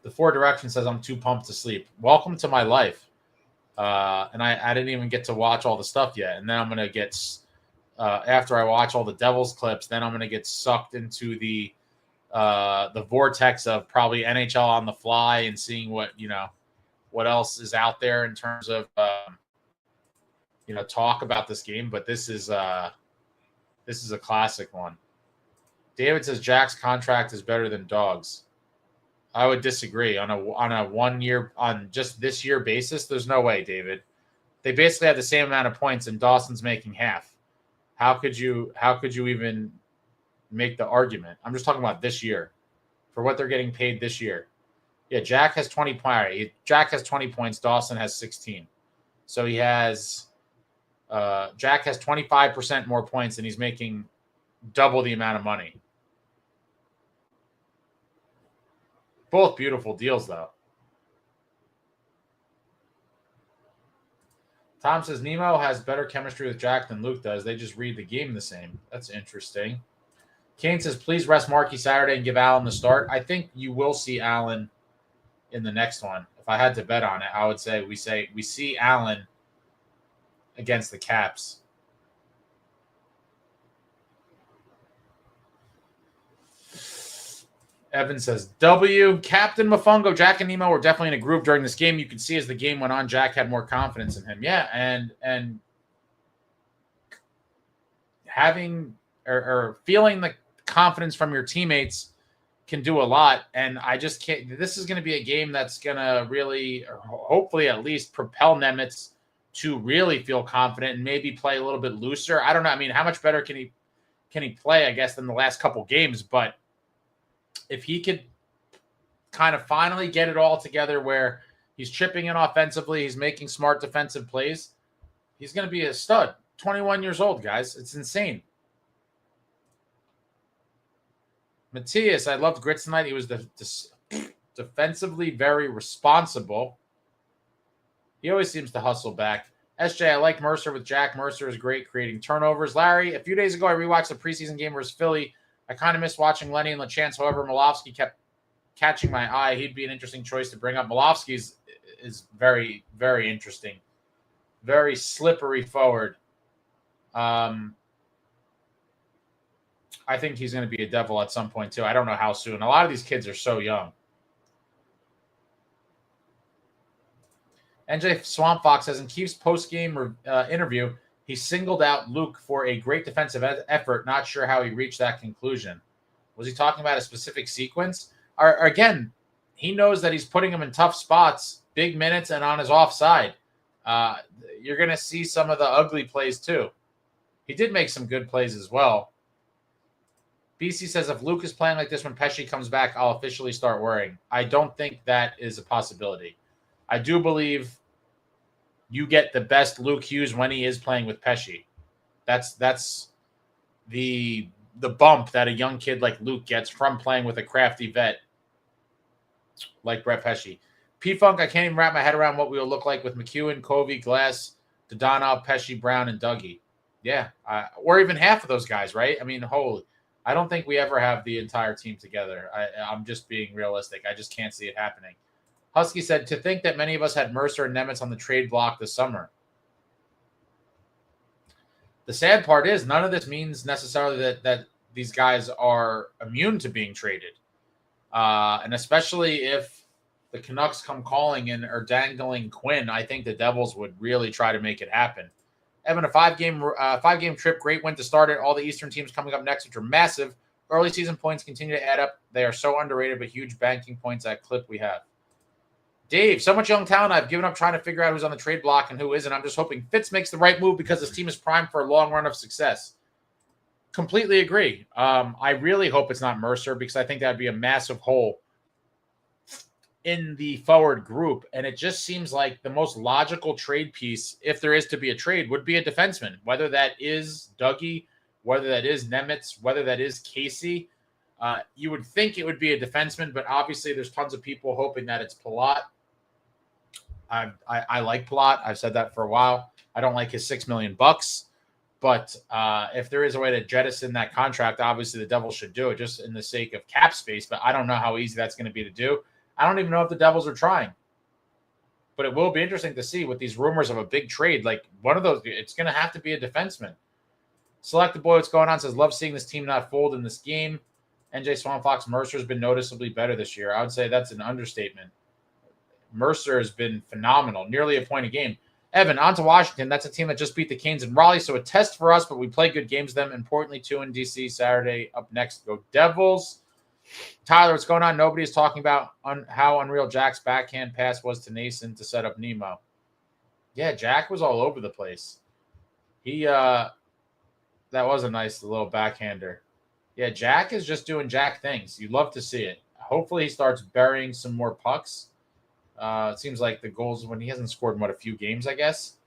The 4 Direction says, I'm too pumped to sleep. Welcome to my life. And I didn't even get to watch all the stuff yet. And then I'm going to get, after I watch all the Devils clips, then I'm going to get sucked into the vortex of probably NHL on the fly and seeing what else is out there in terms of, talk about this game. But this is a classic one. David says Jack's contract is better than Dog's. I would disagree on a 1 year, on just this year basis. There's no way, David. They basically have the same amount of points, and Dawson's making half. How could you even make the argument? I'm just talking about this year, for what they're getting paid this year. Yeah, Jack has 20 points. Jack has 20 points. Dawson has 16. So he has Jack has 25% more points, and he's making double the amount of money. Both beautiful deals, though. Tom says Nemo has better chemistry with Jack than Luke does. They just read the game the same. That's interesting. Kane says, please rest Markey Saturday and give Allen the start. I think you will see Allen in the next one. If I had to bet on it, I would say we see Allen against the Caps. Evan says, W. Captain Mofongo, Jack and Nemo were definitely in a groove during this game. You could see as the game went on, Jack had more confidence in him. Yeah, and having or feeling the confidence from your teammates can do a lot. And I just can't. This is going to be a game that's going to really, or hopefully at least, propel Nemec to really feel confident and maybe play a little bit looser. I don't know. I mean, how much better can he play, I guess, than the last couple games? But if he could kind of finally get it all together where he's chipping in offensively, he's making smart defensive plays, he's going to be a stud. 21 years old, guys. It's insane. Matthias, I loved Grits tonight. He was defensively very responsible. He always seems to hustle back. SJ, I like Mercer with Jack. Mercer is great creating turnovers. Larry, a few days ago, I rewatched the preseason game versus Philly. I kind of missed watching Lenny and LaChance. However, Malofsky kept catching my eye. He'd be an interesting choice to bring up. Malofsky is very, very interesting. Very slippery forward. I think he's going to be a Devil at some point, too. I don't know how soon. A lot of these kids are so young. NJ Swamp Fox says, in Keefe's post-game interview, he singled out Luke for a great defensive effort. Not sure how he reached that conclusion. Was he talking about a specific sequence? Or again, he knows that he's putting him in tough spots, big minutes, and on his offside. You're going to see some of the ugly plays, too. He did make some good plays as well. BC says, if Luke is playing like this when Pesce comes back, I'll officially start worrying. I don't think that is a possibility. I do believe you get the best Luke Hughes when he is playing with Pesce. That's the bump that a young kid like Luke gets from playing with a crafty vet like Brett Pesce. P-Funk, I can't even wrap my head around what we will look like with MacEwen, Covey, Glass, Dodonov, Pesce, Brown, and Dougie. Yeah, or even half of those guys, right? I mean, holy. I don't think we ever have the entire team together. I'm just being realistic. I just can't see it happening. Husky said, to think that many of us had Mercer and Nemec on the trade block this summer. The sad part is none of this means necessarily that these guys are immune to being traded. And especially if the Canucks come calling and are dangling Quinn, I think the Devils would really try to make it happen. Evan, a five-game trip, great win to start it. All the Eastern teams coming up next, which are massive. Early season points continue to add up. They are so underrated, but huge banking points at clip we have. Dave, so much young talent. I've given up trying to figure out who's on the trade block and who isn't. I'm just hoping Fitz makes the right move because this team is primed for a long run of success. Completely agree. I really hope it's not Mercer because I think that would be a massive hole in the forward group, and it just seems like the most logical trade piece, if there is to be a trade, would be a defenseman, whether that is Dougie, whether that is Nemec, whether that is Casey. You would think it would be a defenseman, but obviously there's tons of people hoping that it's Palat. I like Palat. I've said that for a while. I don't like his $6 million, but if there is a way to jettison that contract, obviously the Devils should do it just in the sake of cap space. But I don't know how easy that's going to be to do. I don't even know if the Devils are trying. But it will be interesting to see with these rumors of a big trade. Like one of those, it's going to have to be a defenseman. Select the boy, what's going on? Says, love seeing this team not fold in this game. NJ Swan Fox, Mercer has been noticeably better this year. I would say that's an understatement. Mercer has been phenomenal, nearly a point a game. Evan, on to Washington. That's a team that just beat the Canes in Raleigh, so a test for us, but we play good games with them. Importantly, too, in D.C. Saturday. Up next, go Devils. Tyler, what's going on? Nobody is talking about how unreal Jack's backhand pass was to Noesen to set up Nemo. Yeah, Jack was all over the place. That was a nice little backhander. Yeah, Jack is just doing Jack things. You'd love to see it. Hopefully he starts burying some more pucks. It seems like the goals when he hasn't scored in a few games, I guess.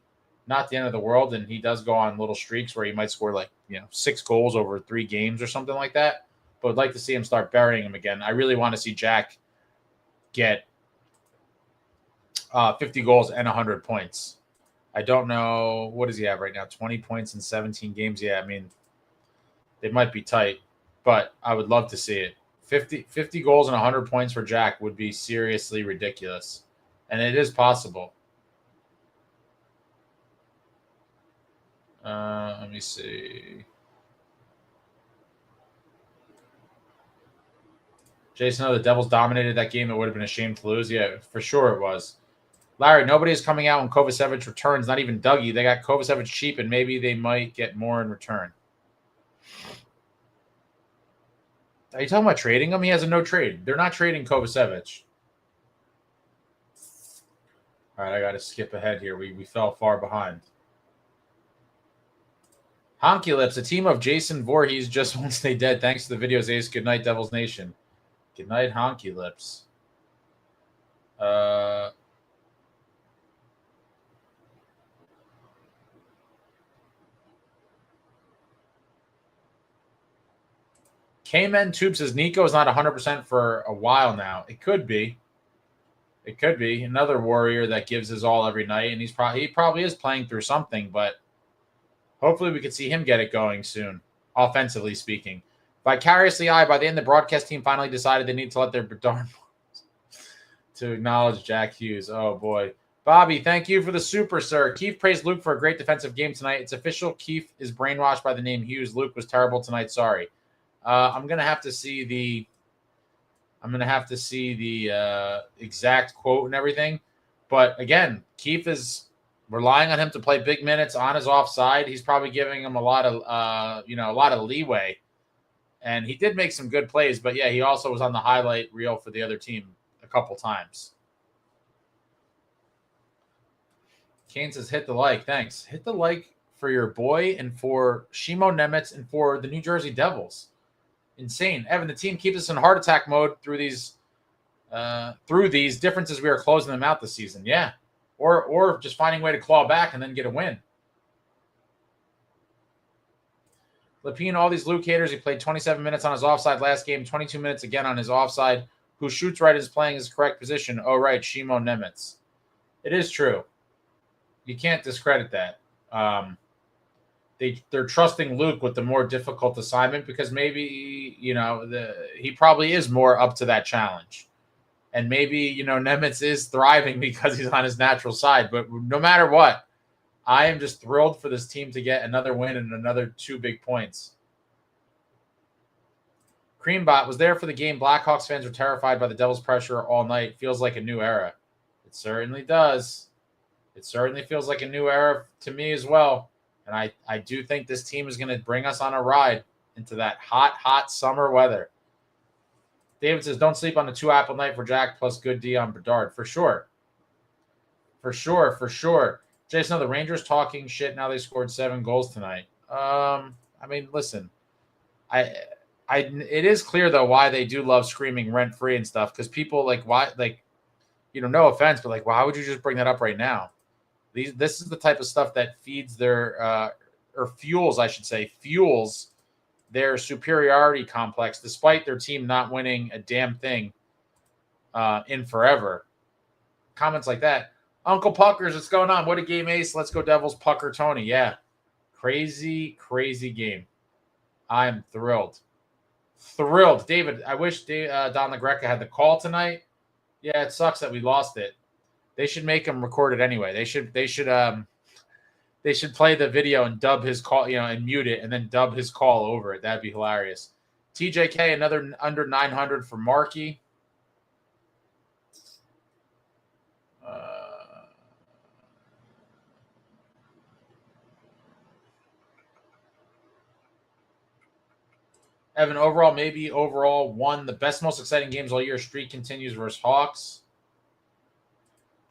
Not the end of the world, and he does go on little streaks where he might score 6 goals over 3 games or something like that. But I'd like to see him start burying him again. I really want to see Jack get 50 goals and 100 points. I don't know. What does he have right now? 20 points in 17 games? Yeah, I mean, they might be tight, but I would love to see it. 50 goals and 100 points for Jack would be seriously ridiculous. And it is possible. Let me see. Jason, the Devils dominated that game. It would have been a shame to lose. Yeah, for sure it was. Larry, nobody is coming out when Kovacevic returns, not even Dougie. They got Kovacevic cheap, and maybe they might get more in return. Are you talking about trading him? He has a no trade. They're not trading Kovacevic. All right, I got to skip ahead here. We fell far behind. Honky Lips, a team of Jason Voorhees just won't stay dead. Thanks to the videos, Ace. Good night, Devils Nation. Good night, Honky Lips. K-Men Tube says Nico is not 100% for a while now. It could be. It could be another warrior that gives his all every night, and he probably is playing through something, but hopefully we could see him get it going soon, offensively speaking. Vicariously, by the end, the broadcast team finally decided they need to let their darn to acknowledge Jack Hughes. Oh, boy. Bobby, thank you for the super, sir. Keefe praised Luke for a great defensive game tonight. It's official. Keefe is brainwashed by the name Hughes. Luke was terrible tonight. Sorry. I'm going to have to see the exact quote and everything. But, again, Keefe is relying on him to play big minutes on his offside. He's probably giving him a lot of leeway. And he did make some good plays, but yeah, he also was on the highlight reel for the other team a couple times. Kane says, hit the like. Thanks. Hit the like for your boy and for Shimo Nemec and for the New Jersey Devils. Insane. Evan, the team keeps us in heart attack mode through these differences. We are closing them out this season. Yeah. Or just finding a way to claw back and then get a win. Lapine, all these Luke haters, he played 27 minutes on his offside last game, 22 minutes again on his offside. Who shoots right is playing his correct position. Oh, right, Shimo Nemec. It is true. You can't discredit that. They're trusting Luke with the more difficult assignment because maybe, he probably is more up to that challenge. And maybe, Nemec is thriving because he's on his natural side. But no matter what, I am just thrilled for this team to get another win and another 2 big points. Creambot was there for the game. Blackhawks fans were terrified by the Devils' pressure all night. Feels like a new era. It certainly does. It certainly feels like a new era to me as well. And I do think this team is going to bring us on a ride into that hot, hot summer weather. David says, don't sleep on the 2-apple night for Jack plus good D on Bedard. For sure. For sure. Jason, the Rangers talking shit. Now they scored 7 goals tonight. Listen, it is clear though why they do love screaming rent free and stuff because people why no offense, but like, why would you just bring that up right now? This is the type of stuff that feeds their or fuels, I should say, fuels their superiority complex, despite their team not winning a damn thing in forever. Comments like that. Uncle Puckers, what's going on? What a game, Ace. Let's go Devils, Pucker Tony. Yeah. Crazy, crazy game. I'm thrilled. Thrilled. David, I wish Don LaGreca had the call tonight. Yeah, it sucks that we lost it. They should make him record it anyway. They should play the video and dub his call, and mute it and then dub his call over it. That'd be hilarious. TJK, another under 900 for Markey. Evan, overall won the best, most exciting games all year. Streak continues versus Hawks.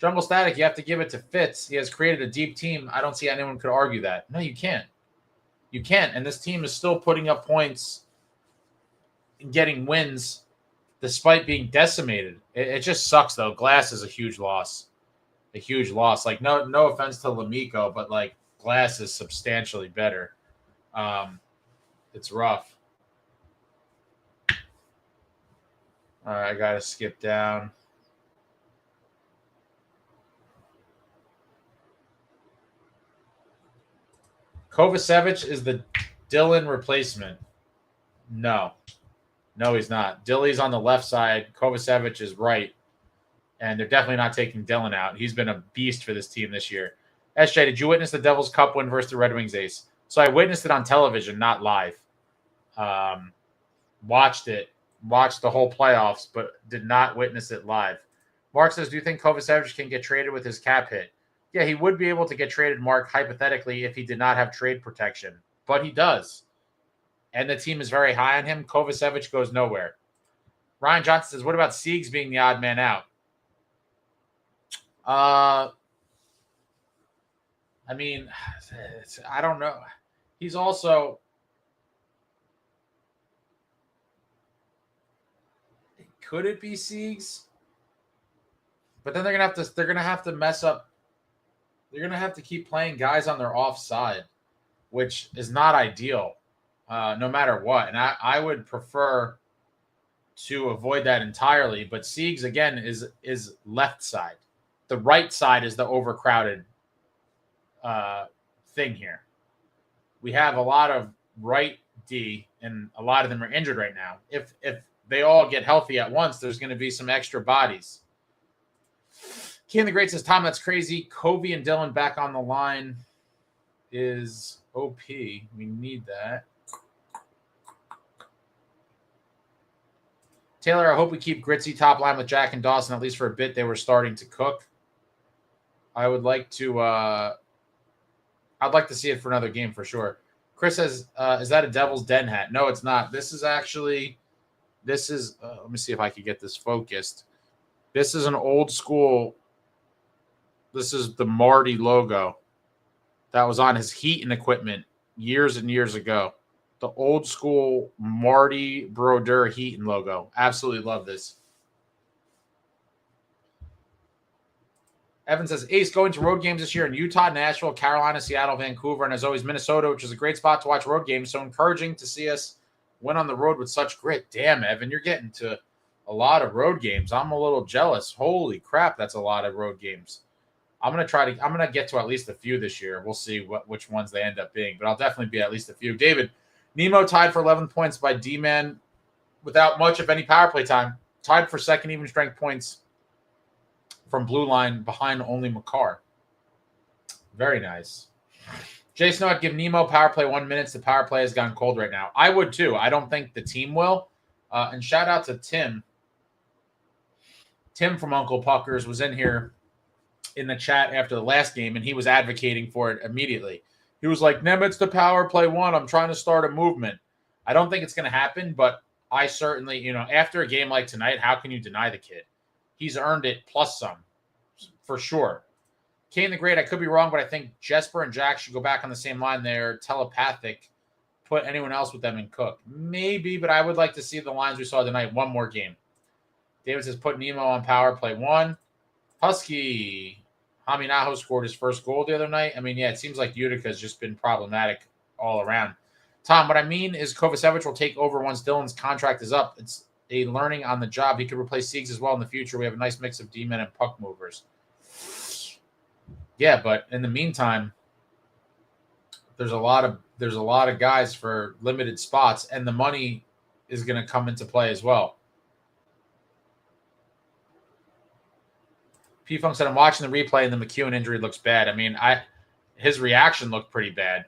Jungle Static, you have to give it to Fitz. He has created a deep team. I don't see anyone could argue that. No, you can't. You can't. And this team is still putting up points and getting wins despite being decimated. It just sucks, though. Glass is a huge loss. A huge loss. Like, no offense to Lamico, but, like, Glass is substantially better. It's rough. All right, I got to skip down. Kovacevic is the Dylan replacement. No, he's not. Dilly's on the left side. Kovacevic is right. And they're definitely not taking Dylan out. He's been a beast for this team this year. SJ, did you witness the Devils Cup win versus the Red Wings, Ace? So I witnessed it on television, not live. Watched the whole playoffs, but did not witness it live. Mark says, do you think Kovacevic can get traded with his cap hit? Yeah, he would be able to get traded, Mark, hypothetically, if he did not have trade protection. But he does. And the team is very high on him. Kovacevic goes nowhere. Ryan Johnson says, what about Siegs being the odd man out? I mean, I don't know. He's also... Could it be Siegs? But then they're gonna have to mess up. They're gonna have to keep playing guys on their offside, which is not ideal, no matter what. And I would prefer to avoid that entirely. But Siegs again is left side. The right side is the overcrowded thing here. We have a lot of right D, and a lot of them are injured right now. If they all get healthy at once, there's going to be some extra bodies. Ken the Great says, Tom, that's crazy. Covey and Dylan back on the line is OP. We need that. Taylor, I hope we keep Gritzy top line with Jack and Dawson, at least for a bit. They were starting to cook. I would like to I'd like to see it for another game for sure. Chris says, is that a Devil's Den hat? No, it's not. This is let me see if I can get this focused. This is an old school. This is the Marty logo that was on his heating equipment years and years ago. The old school Marty Brodeur heating logo. Absolutely love this. Evan says, Ace, going to road games this year in Utah, Nashville, Carolina, Seattle, Vancouver, and as always, Minnesota, which is a great spot to watch road games. So encouraging to see us win on the road with such grit. Damn, Evan, you're getting to a lot of road games. I'm a little jealous. Holy crap, that's a lot of road games. I'm gonna get to at least a few this year. We'll see which ones they end up being, but I'll definitely be at least a few. David, Nemo tied for 11 points by D-Man without much of any power play time. Tied for second even strength points from blue line behind only Makar. Very nice. Jason, I'd give Nemo power play 1 minute. The power play has gone cold right now. I would too. I don't think the team will. And shout out to Tim. Tim from Uncle Puckers was in here in the chat after the last game, and he was advocating for it immediately. He was like, Nemec the power play 1. I'm trying to start a movement. I don't think it's going to happen, but I certainly, after a game like tonight, how can you deny the kid? He's earned it plus some, for sure. Kane the Great, I could be wrong, but I think Jesper and Jack should go back on the same line. They're telepathic. Put anyone else with them and cook. Maybe, but I would like to see the lines we saw tonight one more game. David says, put Nemo on power play 1. Husky. Haminaho scored his first goal the other night. I mean, yeah, it seems like Utica has just been problematic all around. Tom, what I mean is Kovacevic will take over once Dylan's contract is up. It's a learning on the job. He could replace Siegs as well in the future. We have a nice mix of D-men and puck movers. Yeah, but in the meantime, there's a lot of guys for limited spots, and the money is going to come into play as well. P-Funk said, I'm watching the replay, and the MacEwen injury looks bad. I mean, his reaction looked pretty bad,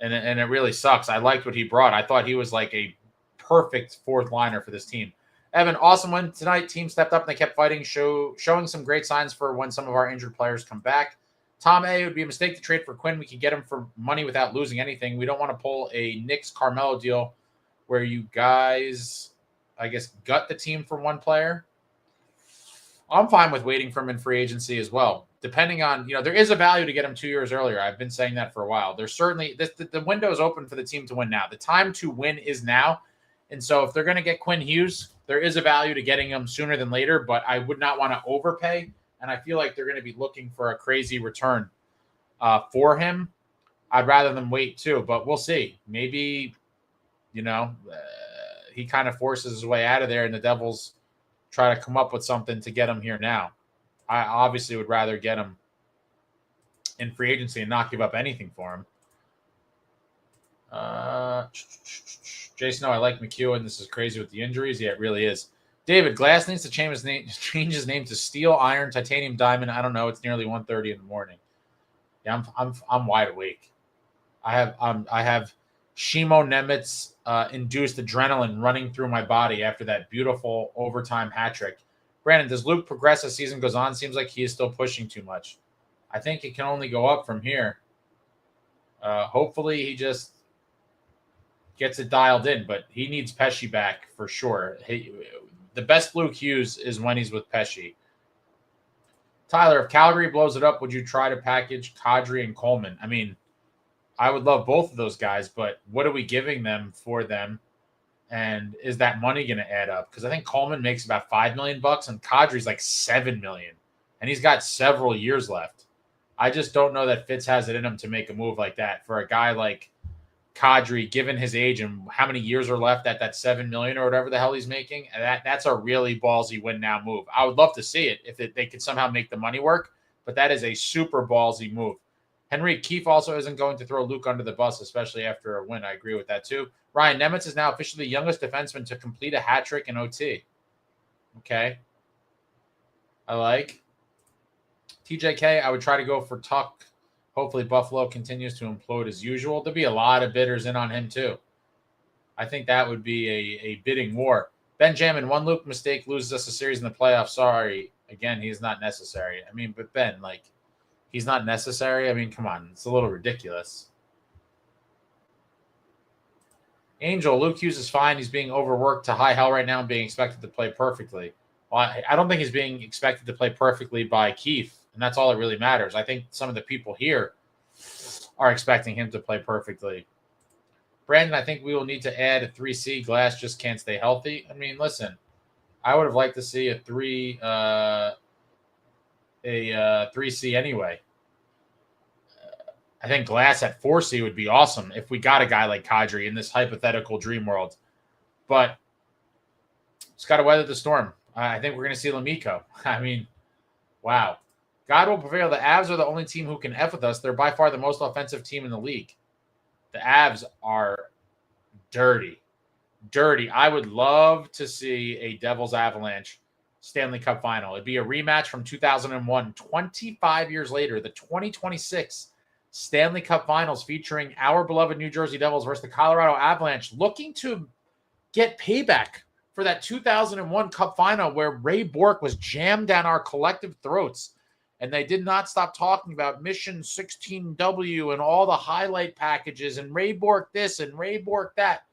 and it really sucks. I liked what he brought. I thought he was like a perfect fourth liner for this team. Evan, awesome win tonight. Team stepped up, and they kept fighting, showing some great signs for when some of our injured players come back. Tom A, it would be a mistake to trade for Quinn. We can get him for money without losing anything. We don't want to pull a Knicks Carmelo deal where you guys, I guess, gut the team for one player. I'm fine with waiting for him in free agency as well. Depending on, there is a value to get him 2 years earlier. I've been saying that for a while. There's certainly, the window is open for the team to win now. The time to win is now. And so if they're going to get Quinn Hughes, there is a value to getting him sooner than later, but I would not want to overpay. And I feel like they're going to be looking for a crazy return for him. I'd rather than wait too, but we'll see. Maybe, he kind of forces his way out of there and the Devils try to come up with something to get him here now. I obviously would rather get him in free agency and not give up anything for him. Jason, I like MacEwen. This is crazy with the injuries. Yeah, it really is. David, Glass needs to change his name to Steel, Iron, Titanium, Diamond. I don't know. It's nearly 1:30 in the morning. Yeah, I'm wide awake. I have Shimo Nemec induced adrenaline running through my body after that beautiful overtime hat trick. Brandon, does Luke progress as season goes on? Seems like he is still pushing too much. I think it can only go up from here. Hopefully he just gets it dialed in, but he needs Pesci back for sure. The best Luke Hughes is when he's with Pesci. Tyler, if Calgary blows it up, would you try to package Kadri and Coleman? I mean, I would love both of those guys, but what are we giving them for them? And is that money going to add up? Because I think Coleman makes about $5 million and Kadri's like $7 million, and he's got several years left. I just don't know that Fitz has it in him to make a move like that for a guy like Kadri, given his age and how many years are left at that $7 million or whatever the hell he's making. And that's a really ballsy win now move. I would love to see it if they could somehow make the money work, but that is a super ballsy move. Henry, Keefe also isn't going to throw Luke under the bus, especially after a win. I agree with that too. Ryan, Nemec is now officially the youngest defenseman to complete a hat trick in OT. Okay. I like. TJK, I would try to go for Tuck. Hopefully Buffalo continues to implode as usual. There'll be a lot of bidders in on him too. I think that would be a bidding war. Benjamin, one Luke mistake loses us a series in the playoffs. Sorry. Again, he's not necessary. I mean, but Ben, he's not necessary. I mean, come on. It's a little ridiculous. Angel, Luke Hughes is fine. He's being overworked to high hell right now and being expected to play perfectly. Well, I don't think he's being expected to play perfectly by Keefe, and that's all that really matters. I think some of the people here are expecting him to play perfectly. Brandon, I think we will need to add a 3C. Glass just can't stay healthy. I mean, listen, I would have liked to see a 3C anyway. I think Glass at 4C would be awesome if we got a guy like Kadri in this hypothetical dream world. But it's got to weather the storm. I think we're going to see Lemico. I mean, wow. God will prevail. The Avs are the only team who can F with us. They're by far the most offensive team in the league. The Avs are dirty. Dirty. I would love to see a Devils Avalanche Stanley Cup final. It'd be a rematch from 2001. 25 years later, the 2026 Stanley Cup Finals featuring our beloved New Jersey Devils versus the Colorado Avalanche, looking to get payback for that 2001 Cup Final where Ray Bourque was jammed down our collective throats, and they did not stop talking about Mission 16W and all the highlight packages and Ray Bourque this and Ray Bourque that.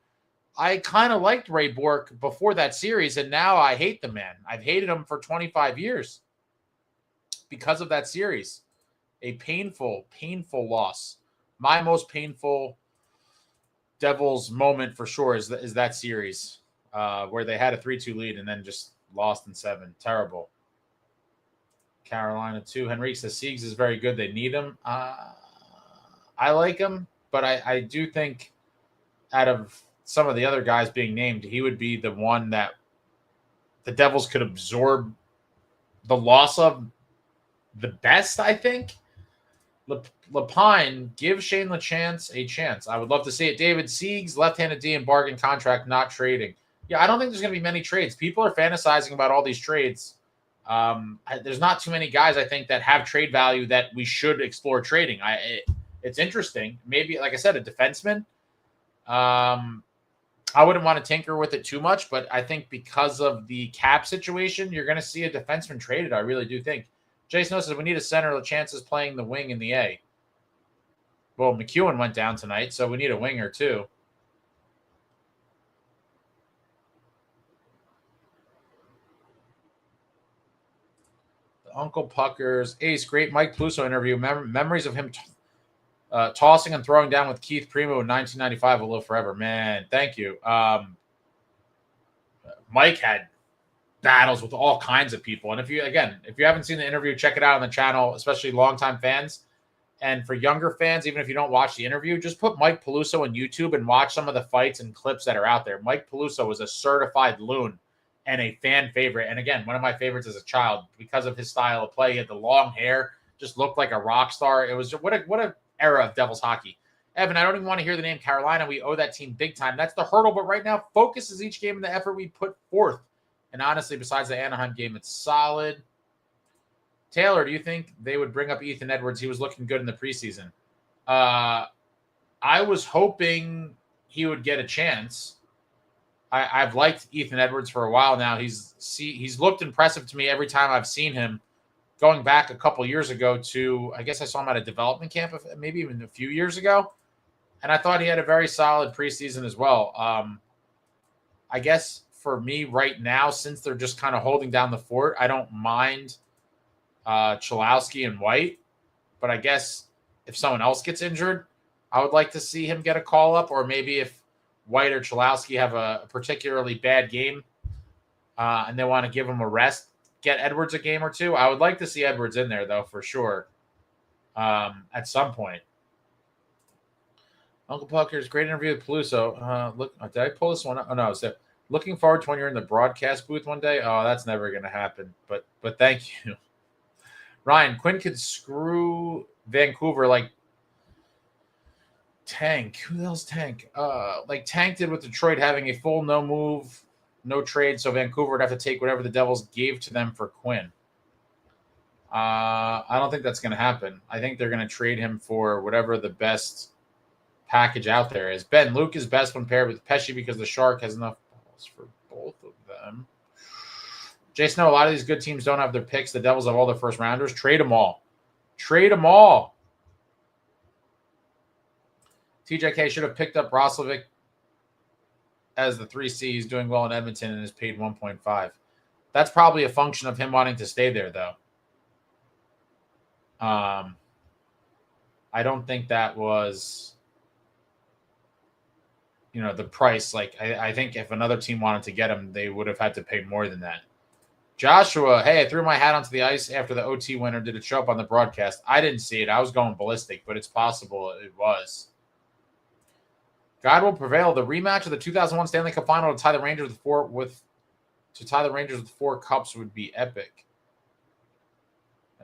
I kind of liked Ray Bourque before that series, and now I hate the man. I've hated him for 25 years because of that series. A painful, painful loss. My most painful Devils moment for sure is that series where they had a 3-2 lead and then just lost in 7. Terrible. Carolina too. Henrique says Siegs is very good. They need him. I like him, but I do think out of some of the other guys being named, he would be the one that the Devils could absorb the loss of the best, I think. Lapine, give Shane Lachance a chance. I would love to see it. David Siegs, left-handed D and bargain contract, not trading. Yeah, I don't think there's going to be many trades. People are fantasizing about all these trades. There's not too many guys, I think, that have trade value that we should explore trading. It's interesting. Maybe, like I said, a defenseman. I wouldn't want to tinker with it too much, but I think because of the cap situation, you're going to see a defenseman traded. I really do think. Jason says we need a center. Lachance is playing the wing in the A. Well, MacEwen went down tonight, so we need a winger too. The Uncle Puckers. Ace, great Mike Plusso interview. Memories of him tossing and throwing down with Keith Primo in 1995 will live forever. Man, thank you. Mike had battles with all kinds of people. And if you haven't seen the interview, check it out on the channel, especially longtime fans. And for younger fans, even if you don't watch the interview, just put Mike Peluso on YouTube and watch some of the fights and clips that are out there. Mike Peluso was a certified loon and a fan favorite. And again, one of my favorites as a child because of his style of play. He had the long hair, just looked like a rock star. It was what a era of Devils hockey. Evan, I don't even want to hear the name Carolina. We owe that team big time. That's the hurdle. But right now, focus is each game in the effort we put forth. And honestly, besides the Anaheim game, it's solid. Taylor, do you think they would bring up Ethan Edwards? He was looking good in the preseason. I was hoping he would get a chance. I've liked Ethan Edwards for a while now. He's looked impressive to me every time I've seen him. Going back a couple years ago to, I guess I saw him at a development camp, maybe even a few years ago. And I thought he had a very solid preseason as well. I guess for me right now, since they're just kind of holding down the fort, I don't mind Cholowski and White. But I guess if someone else gets injured, I would like to see him get a call up. Or maybe if White or Cholowski have a particularly bad game and they want to give him a rest, get Edwards a game or two. I would like to see Edwards in there, though, for sure, at some point. Uncle Pucker's great interview with Peluso. Look, did I pull this one up? Oh, no. So looking forward to when you're in the broadcast booth one day. Oh, that's never going to happen. But thank you. Ryan, Quinn could screw Vancouver like Tank. Who the hell's Tank? Like Tank did with Detroit, having a full no move, no trade, so Vancouver would have to take whatever the Devils gave to them for Quinn. I don't think that's going to happen. I think they're going to trade him for whatever the best package out there is. Ben, Luke is best when paired with Pesci because the Shark has enough balls for both of them. Jason, no, a lot of these good teams don't have their picks. The Devils have all their first rounders. Trade them all. Trade them all. TJK should have picked up Roslovic as the 3C. He's doing well in Edmonton and is paid 1.5. That's probably a function of him wanting to stay there, though. I don't think that was, the price. Like, I think if another team wanted to get him, they would have had to pay more than that. Joshua, hey, I threw my hat onto the ice after the OT winner. Did it show up on the broadcast? I didn't see it. I was going ballistic, but it's possible it was. God will prevail. The rematch of the 2001 Stanley Cup Final to tie the Rangers with 4 cups would be epic.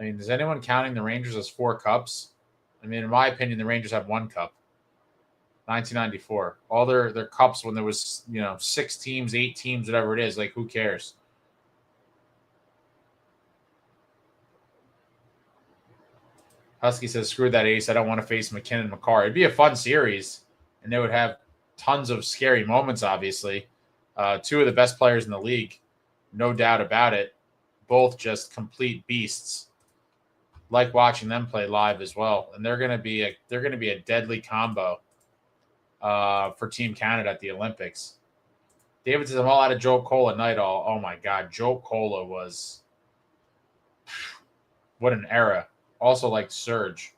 I mean, is anyone counting the Rangers as 4 cups? I mean, in my opinion, the Rangers have 1 cup. 1994. All their cups when there was, 6 teams, 8 teams, whatever it is. Like, who cares? Husky says, screw that ace. I don't want to face McKinnon and Makar. It'd be a fun series. And they would have tons of scary moments, obviously. 2 of the best players in the league, no doubt about it. Both just complete beasts. Like watching them play live as well. And they're going to be a deadly combo for Team Canada at the Olympics. David says, I'm all out of Joe Cola Nighthall. Oh, my God. Joe Cola was – what an era. Also like Surge.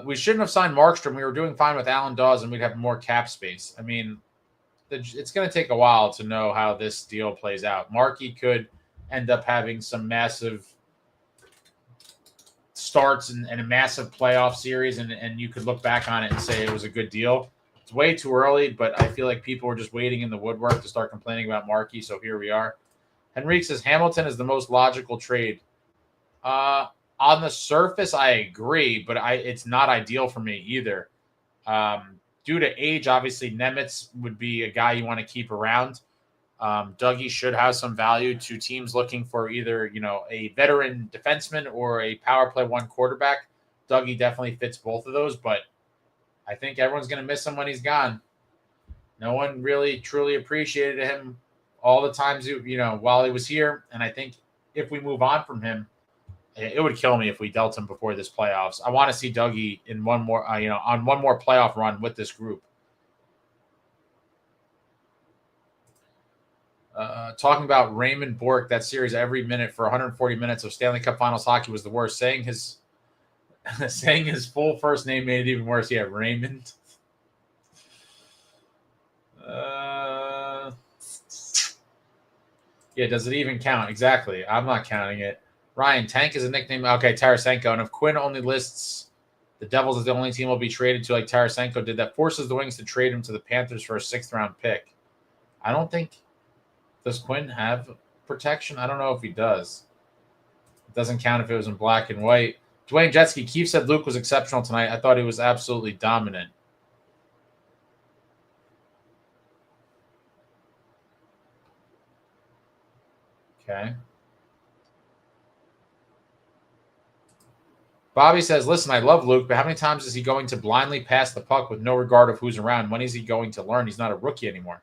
We shouldn't have signed Markstrom. We were doing fine with Alan Dawes, and we'd have more cap space. I mean, it's going to take a while to know how this deal plays out. Markey could end up having some massive starts and a massive playoff series, and you could look back on it and say it was a good deal. It's way too early, but I feel like people were just waiting in the woodwork to start complaining about Markey, so here we are. Henrique says Hamilton is the most logical trade. On the surface, I agree, but it's not ideal for me either. Due to age, obviously, Nemec would be a guy you want to keep around. Dougie should have some value to teams looking for either, a veteran defenseman or a power play one quarterback. Dougie definitely fits both of those, but I think everyone's going to miss him when he's gone. No one really truly appreciated him all the times, while he was here. And I think if we move on from him, it would kill me if we dealt him before this playoffs. I want to see Dougie in one more, on one more playoff run with this group. Talking about Raymond Bourque, that series every minute for 140 minutes of Stanley Cup Finals hockey was the worst. Saying his full first name made it even worse. Yeah, Raymond. Yeah, does it even count? Exactly. I'm not counting it. Ryan, Tank is a nickname. Okay, Tarasenko. And if Quinn only lists the Devils as the only team will be traded to like Tarasenko did, that forces the Wings to trade him to the Panthers for a 6th-round pick. I don't think – does Quinn have protection? I don't know if he does. It doesn't count if it was in black and white. Dwayne Jetski, Keefe said Luke was exceptional tonight. I thought he was absolutely dominant. Okay. Bobby says, listen, I love Luke, but how many times is he going to blindly pass the puck with no regard of who's around? When is he going to learn? He's not a rookie anymore.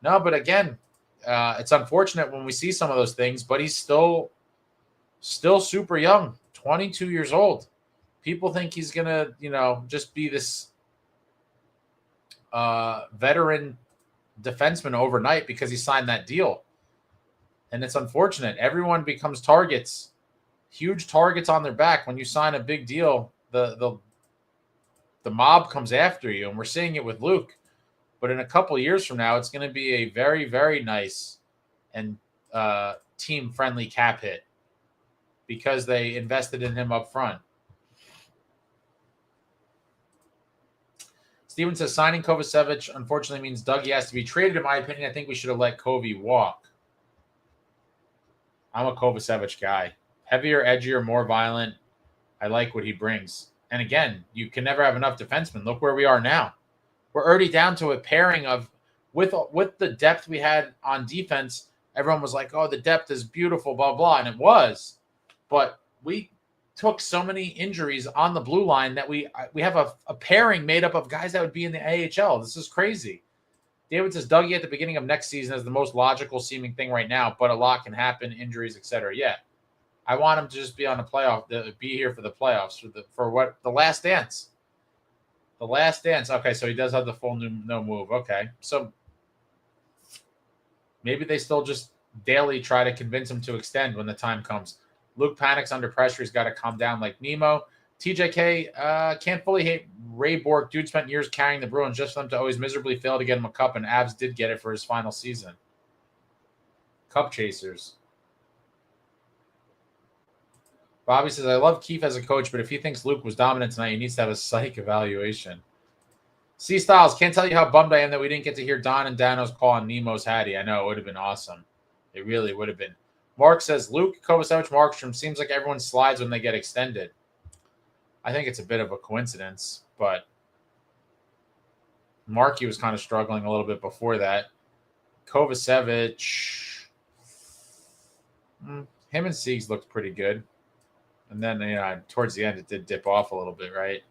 No, but again, it's unfortunate when we see some of those things, but he's still super young, 22 years old. People think he's going to, just be this veteran defenseman overnight because he signed that deal. And it's unfortunate. Everyone becomes targets, huge targets on their back. When you sign a big deal, the mob comes after you, and we're seeing it with Luke. But in a couple of years from now, it's going to be a very, very nice and team-friendly cap hit because they invested in him up front. Steven says, signing Kovacevic unfortunately means Dougie has to be traded, in my opinion. I think we should have let Covey walk. I'm a Kovacevic guy. Heavier, edgier, more violent. I like what he brings. And again, you can never have enough defensemen. Look where we are now. We're already down to a pairing of, with the depth we had on defense, everyone was like, oh, the depth is beautiful, blah, blah. And it was. But we took so many injuries on the blue line that we have a pairing made up of guys that would be in the AHL. This is crazy. David says Dougie at the beginning of next season is the most logical seeming thing right now, but a lot can happen, injuries, etc. Yeah. I want him to just be on the playoff, be here for the playoffs, for the last dance. The last dance. Okay, so he does have the full no move. Okay, so maybe they still just daily try to convince him to extend when the time comes. Luke panics under pressure. He's got to calm down like Nemo. TJK can't fully hate Ray Bourque. Dude spent years carrying the Bruins just for them to always miserably fail to get him a cup, and Avs did get it for his final season. Cup chasers. Bobby says, I love Keefe as a coach, but if he thinks Luke was dominant tonight, he needs to have a psych evaluation. C. Styles, can't tell you how bummed I am that we didn't get to hear Don and Dano's call on Nemo's Hattie. I know, it would have been awesome. It really would have been. Mark says, Luke, Kovacevic, Markstrom, seems like everyone slides when they get extended. I think it's a bit of a coincidence, but Markey was kind of struggling a little bit before that. Kovacevic, him and Siegs looked pretty good. And then, towards the end, it did dip off a little bit, right?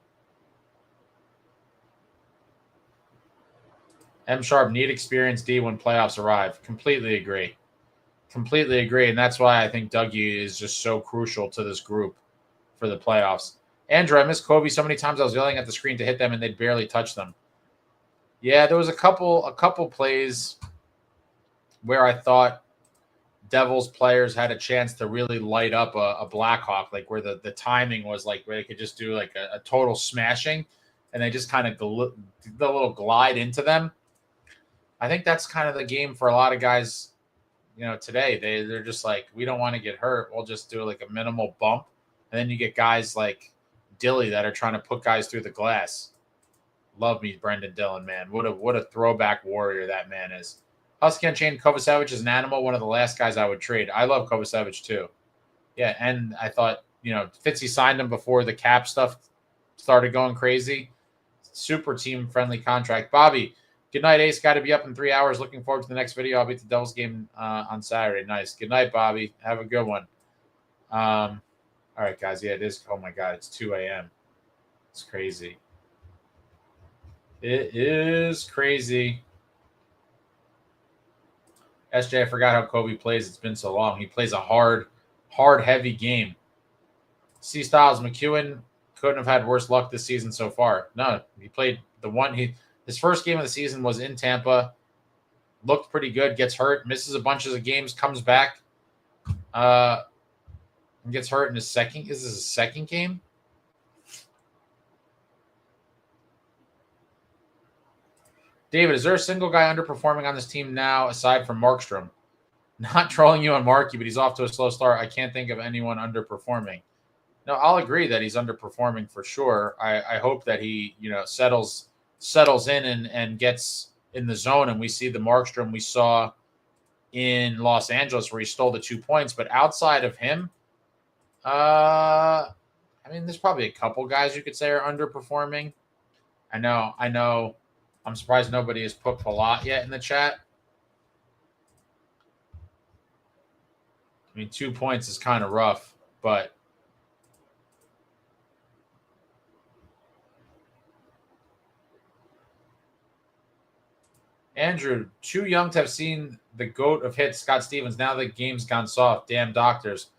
M. Sharp, need experience D when playoffs arrive. Completely agree. Completely agree. And that's why I think Dougie is just so crucial to this group for the playoffs. Andrew, I missed Kobe so many times I was yelling at the screen to hit them and they'd barely touch them. Yeah, there was a couple plays where I thought Devils players had a chance to really light up a Blackhawk, like where the timing was like where they could just do like a total smashing and they just kind of the little glide into them. I think that's kind of the game for a lot of guys today they're just like, we don't want to get hurt. We'll just do like a minimal bump. And then you get guys like Dilly that are trying to put guys through the glass. Love me, Brendan Dillon, man. What a throwback warrior that man is. Husky Unchained, Kovacevic is an animal. One of the last guys I would trade. I love Kovacevic too. Yeah, and I thought, Fitzy signed him before the cap stuff started going crazy. Super team-friendly contract. Bobby, good night, Ace. Got to be up in 3 hours. Looking forward to the next video. I'll be at the Devils game on Saturday. Nice. Good night, Bobby. Have a good one. All right, guys. Yeah, it is. Oh, my God. It's 2 a.m. It's crazy. It is crazy. SJ, I forgot how Kobe plays. It's been so long. He plays a hard, heavy game. C Styles, MacEwen couldn't have had worse luck this season so far. No, he played his first game of the season was in Tampa. Looked pretty good, gets hurt, misses a bunch of games, comes back, and gets hurt in his second. Is this his second game? David, is there a single guy underperforming on this team now aside from Markstrom? Not trolling you on Marky, but he's off to a slow start. I can't think of anyone underperforming. No, I'll agree that he's underperforming for sure. I hope that he, settles in and gets in the zone, and we see the Markstrom we saw in Los Angeles where he stole the 2 points. But outside of him, there's probably a couple guys you could say are underperforming. I know. I'm surprised nobody has put Palat yet in the chat. 2 points is kind of rough, but Andrew, too young to have seen the GOAT of hits, Scott Stevens. Now the game's gone soft. Damn doctors.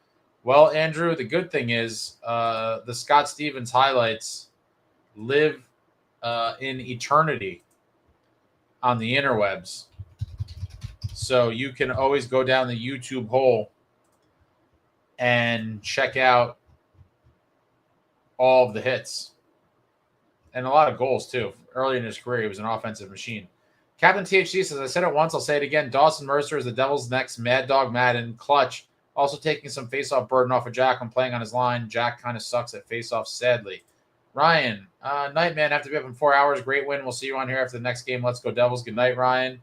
Well, Andrew, the good thing is the Scott Stevens highlights live in eternity on the interwebs. So you can always go down the YouTube hole and check out all of the hits. And a lot of goals, too. Early in his career, he was an offensive machine. Captain THC says, I said it once, I'll say it again. Dawson Mercer is the Devils' next Mad Dog Madden clutch. Also taking some face-off burden off of Jack when playing on his line. Jack kind of sucks at face-off, sadly. Ryan, night, man. Have to be up in 4 hours. Great win. We'll see you on here after the next game. Let's go, Devils. Good night, Ryan.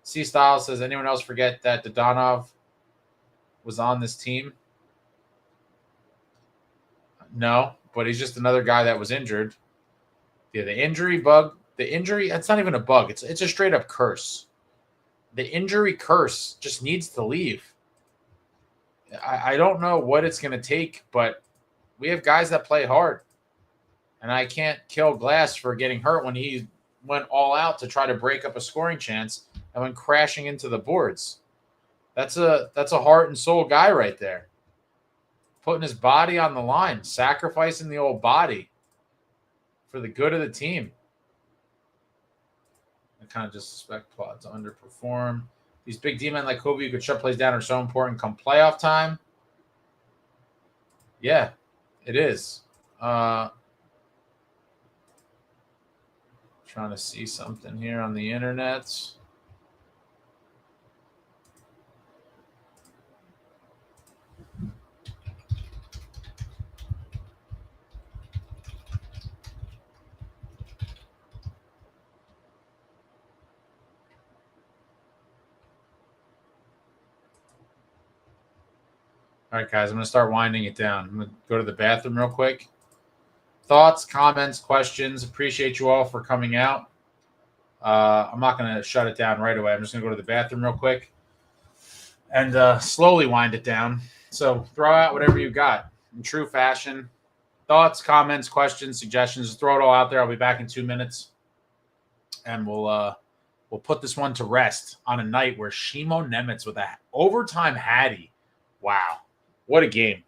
C Styles says, anyone else forget that Dodonov was on this team? No, but he's just another guy that was injured. Yeah, the injury bug. The injury, it's not even a bug. It's a straight up curse. The injury curse just needs to leave. I don't know what it's going to take, but we have guys that play hard. And I can't kill Glass for getting hurt when he went all out to try to break up a scoring chance and went crashing into the boards. That's a heart and soul guy right there. Putting his body on the line, sacrificing the old body for the good of the team. I kind of just suspect Plot to underperform. These big D-men like Kobe who could shut plays down are so important come playoff time. Yeah, it is. Trying to see something here on the internet. All right, guys, I'm going to start winding it down. I'm going to go to the bathroom real quick. Thoughts, comments, questions. Appreciate you all for coming out. I'm not going to shut it down right away. I'm just going to go to the bathroom real quick and slowly wind it down. So throw out whatever you got in true fashion. Thoughts, comments, questions, suggestions. Just throw it all out there. I'll be back in 2 minutes. And we'll put this one to rest on a night where Shimo Nemec with an overtime Hattie. Wow. What a game.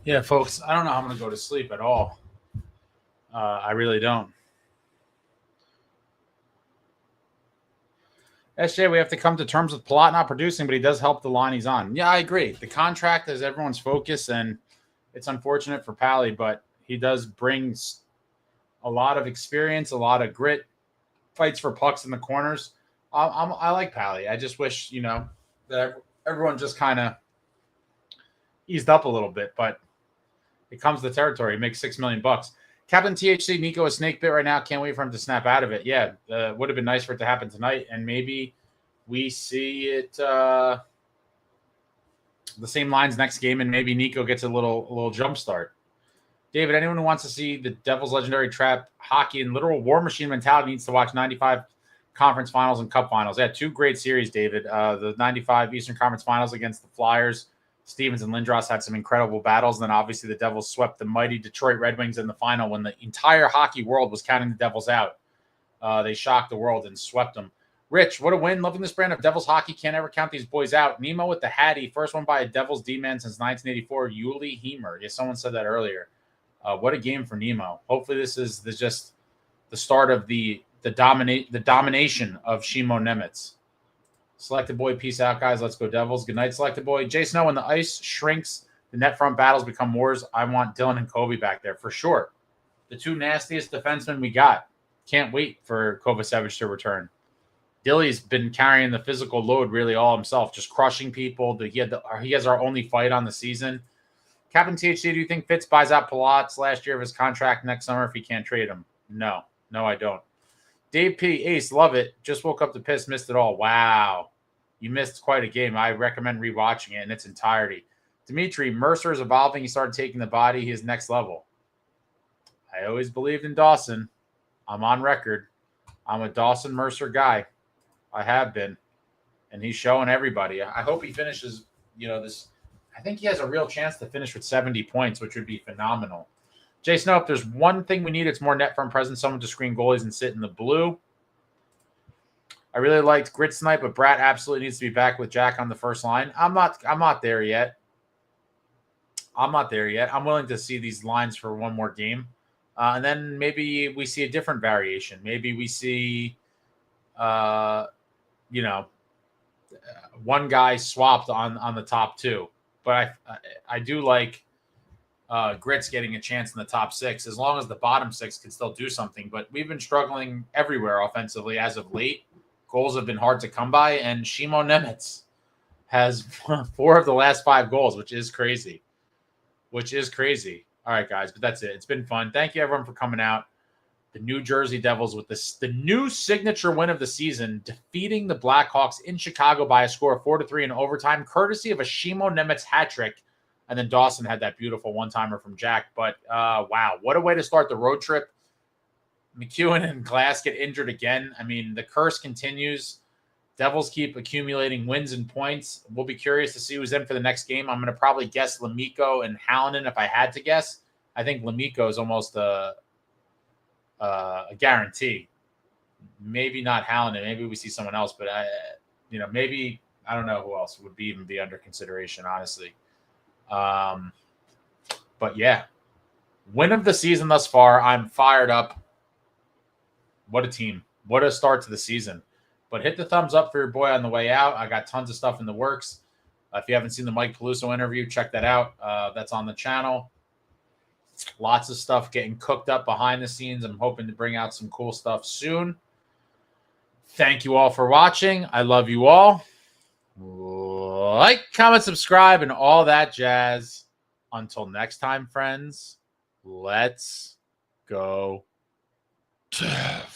Yeah, folks, I don't know how I'm going to go to sleep at all. I really don't. SJ, we have to come to terms with Palat not producing, but he does help the line he's on. Yeah, I agree. The contract is everyone's focus, and it's unfortunate for Pally, but he does bring a lot of experience, a lot of grit, fights for pucks in the corners. I like Pally. I just wish, that everyone just kind of eased up a little bit, but it comes to the territory. He makes $6 million. Captain THC, Nico is snake bit right now. Can't wait for him to snap out of it. Yeah, would have been nice for it to happen tonight, and maybe we see it the same lines next game, and maybe Nico gets a little jump start. David, anyone who wants to see the Devils' legendary trap hockey and literal war machine mentality needs to watch 95 conference finals and cup finals. Yeah, 2 great series, David. The 95 Eastern Conference finals against the Flyers. Stevens and Lindros had some incredible battles. And then obviously the Devils swept the mighty Detroit Red Wings in the final when the entire hockey world was counting the Devils out. They shocked the world and swept them. Rich, what a win. Loving this brand of Devils hockey. Can't ever count these boys out. Nemo with the Hattie. First one by a Devils D-man since 1984. Yuli Hemer. Yeah, someone said that earlier. What a game for Nemo. Hopefully this is just the start of the domination of Shimo Nemec. Selected boy, peace out, guys. Let's go Devils. Good night, Selected boy. Jay Snow, when the ice shrinks, the net front battles become wars. I want Dylan and Kobe back there for sure. The 2 nastiest defensemen we got. Can't wait for Kovacevic to return. Dilly's been carrying the physical load really all himself, just crushing people. He has our only fight on the season. Captain THC, do you think Fitz buys out Palat's last year of his contract next summer if he can't trade him? No, I don't. Dave P. Ace, love it. Just woke up to piss, missed it all. Wow. You missed quite a game. I recommend rewatching it in its entirety. Dimitri, Mercer is evolving. He started taking the body. He is next level. I always believed in Dawson. I'm on record. I'm a Dawson Mercer guy. I have been. And he's showing everybody. I hope he finishes, this. I think he has a real chance to finish with 70 points, which would be phenomenal. Jay Snow, if there's one thing we need, it's more net front presence, someone to screen goalies and sit in the blue. I really liked Gritsyuk, but Bratt absolutely needs to be back with Jack on the first line. I'm not there yet. I'm willing to see these lines for one more game. And then maybe we see a different variation. Maybe we see, one guy swapped on the top 2. But I do like Grits getting a chance in the top 6, as long as the bottom 6 can still do something. But we've been struggling everywhere offensively as of late. Goals have been hard to come by, and Shimo Nemec has 4 of the last 5 goals, which is crazy. All right, guys, but that's it. It's been fun. Thank you, everyone, for coming out. The New Jersey Devils with the new signature win of the season, defeating the Blackhawks in Chicago by a score of 4-3 in overtime, courtesy of a Shimo Nemec hat trick. And then Dawson had that beautiful one-timer from Jack. But, wow, what a way to start the road trip. MacEwen and Glass get injured again. I mean, the curse continues. Devils keep accumulating wins and points. We'll be curious to see who's in for the next game. I'm going to probably guess Lemico and Hallinan if I had to guess. I think Lemico is almost a guarantee. Maybe not Hallinan. Maybe we see someone else. But, maybe I don't know who else would even be under consideration, honestly. But, yeah. Win of the season thus far. I'm fired up. What a team. What a start to the season. But hit the thumbs up for your boy on the way out. I got tons of stuff in the works. If you haven't seen the Mike Peluso interview, check that out. That's on the channel. Lots of stuff getting cooked up behind the scenes. I'm hoping to bring out some cool stuff soon. Thank you all for watching. I love you all. Like, comment, subscribe, and all that jazz. Until next time, friends, let's go Devils.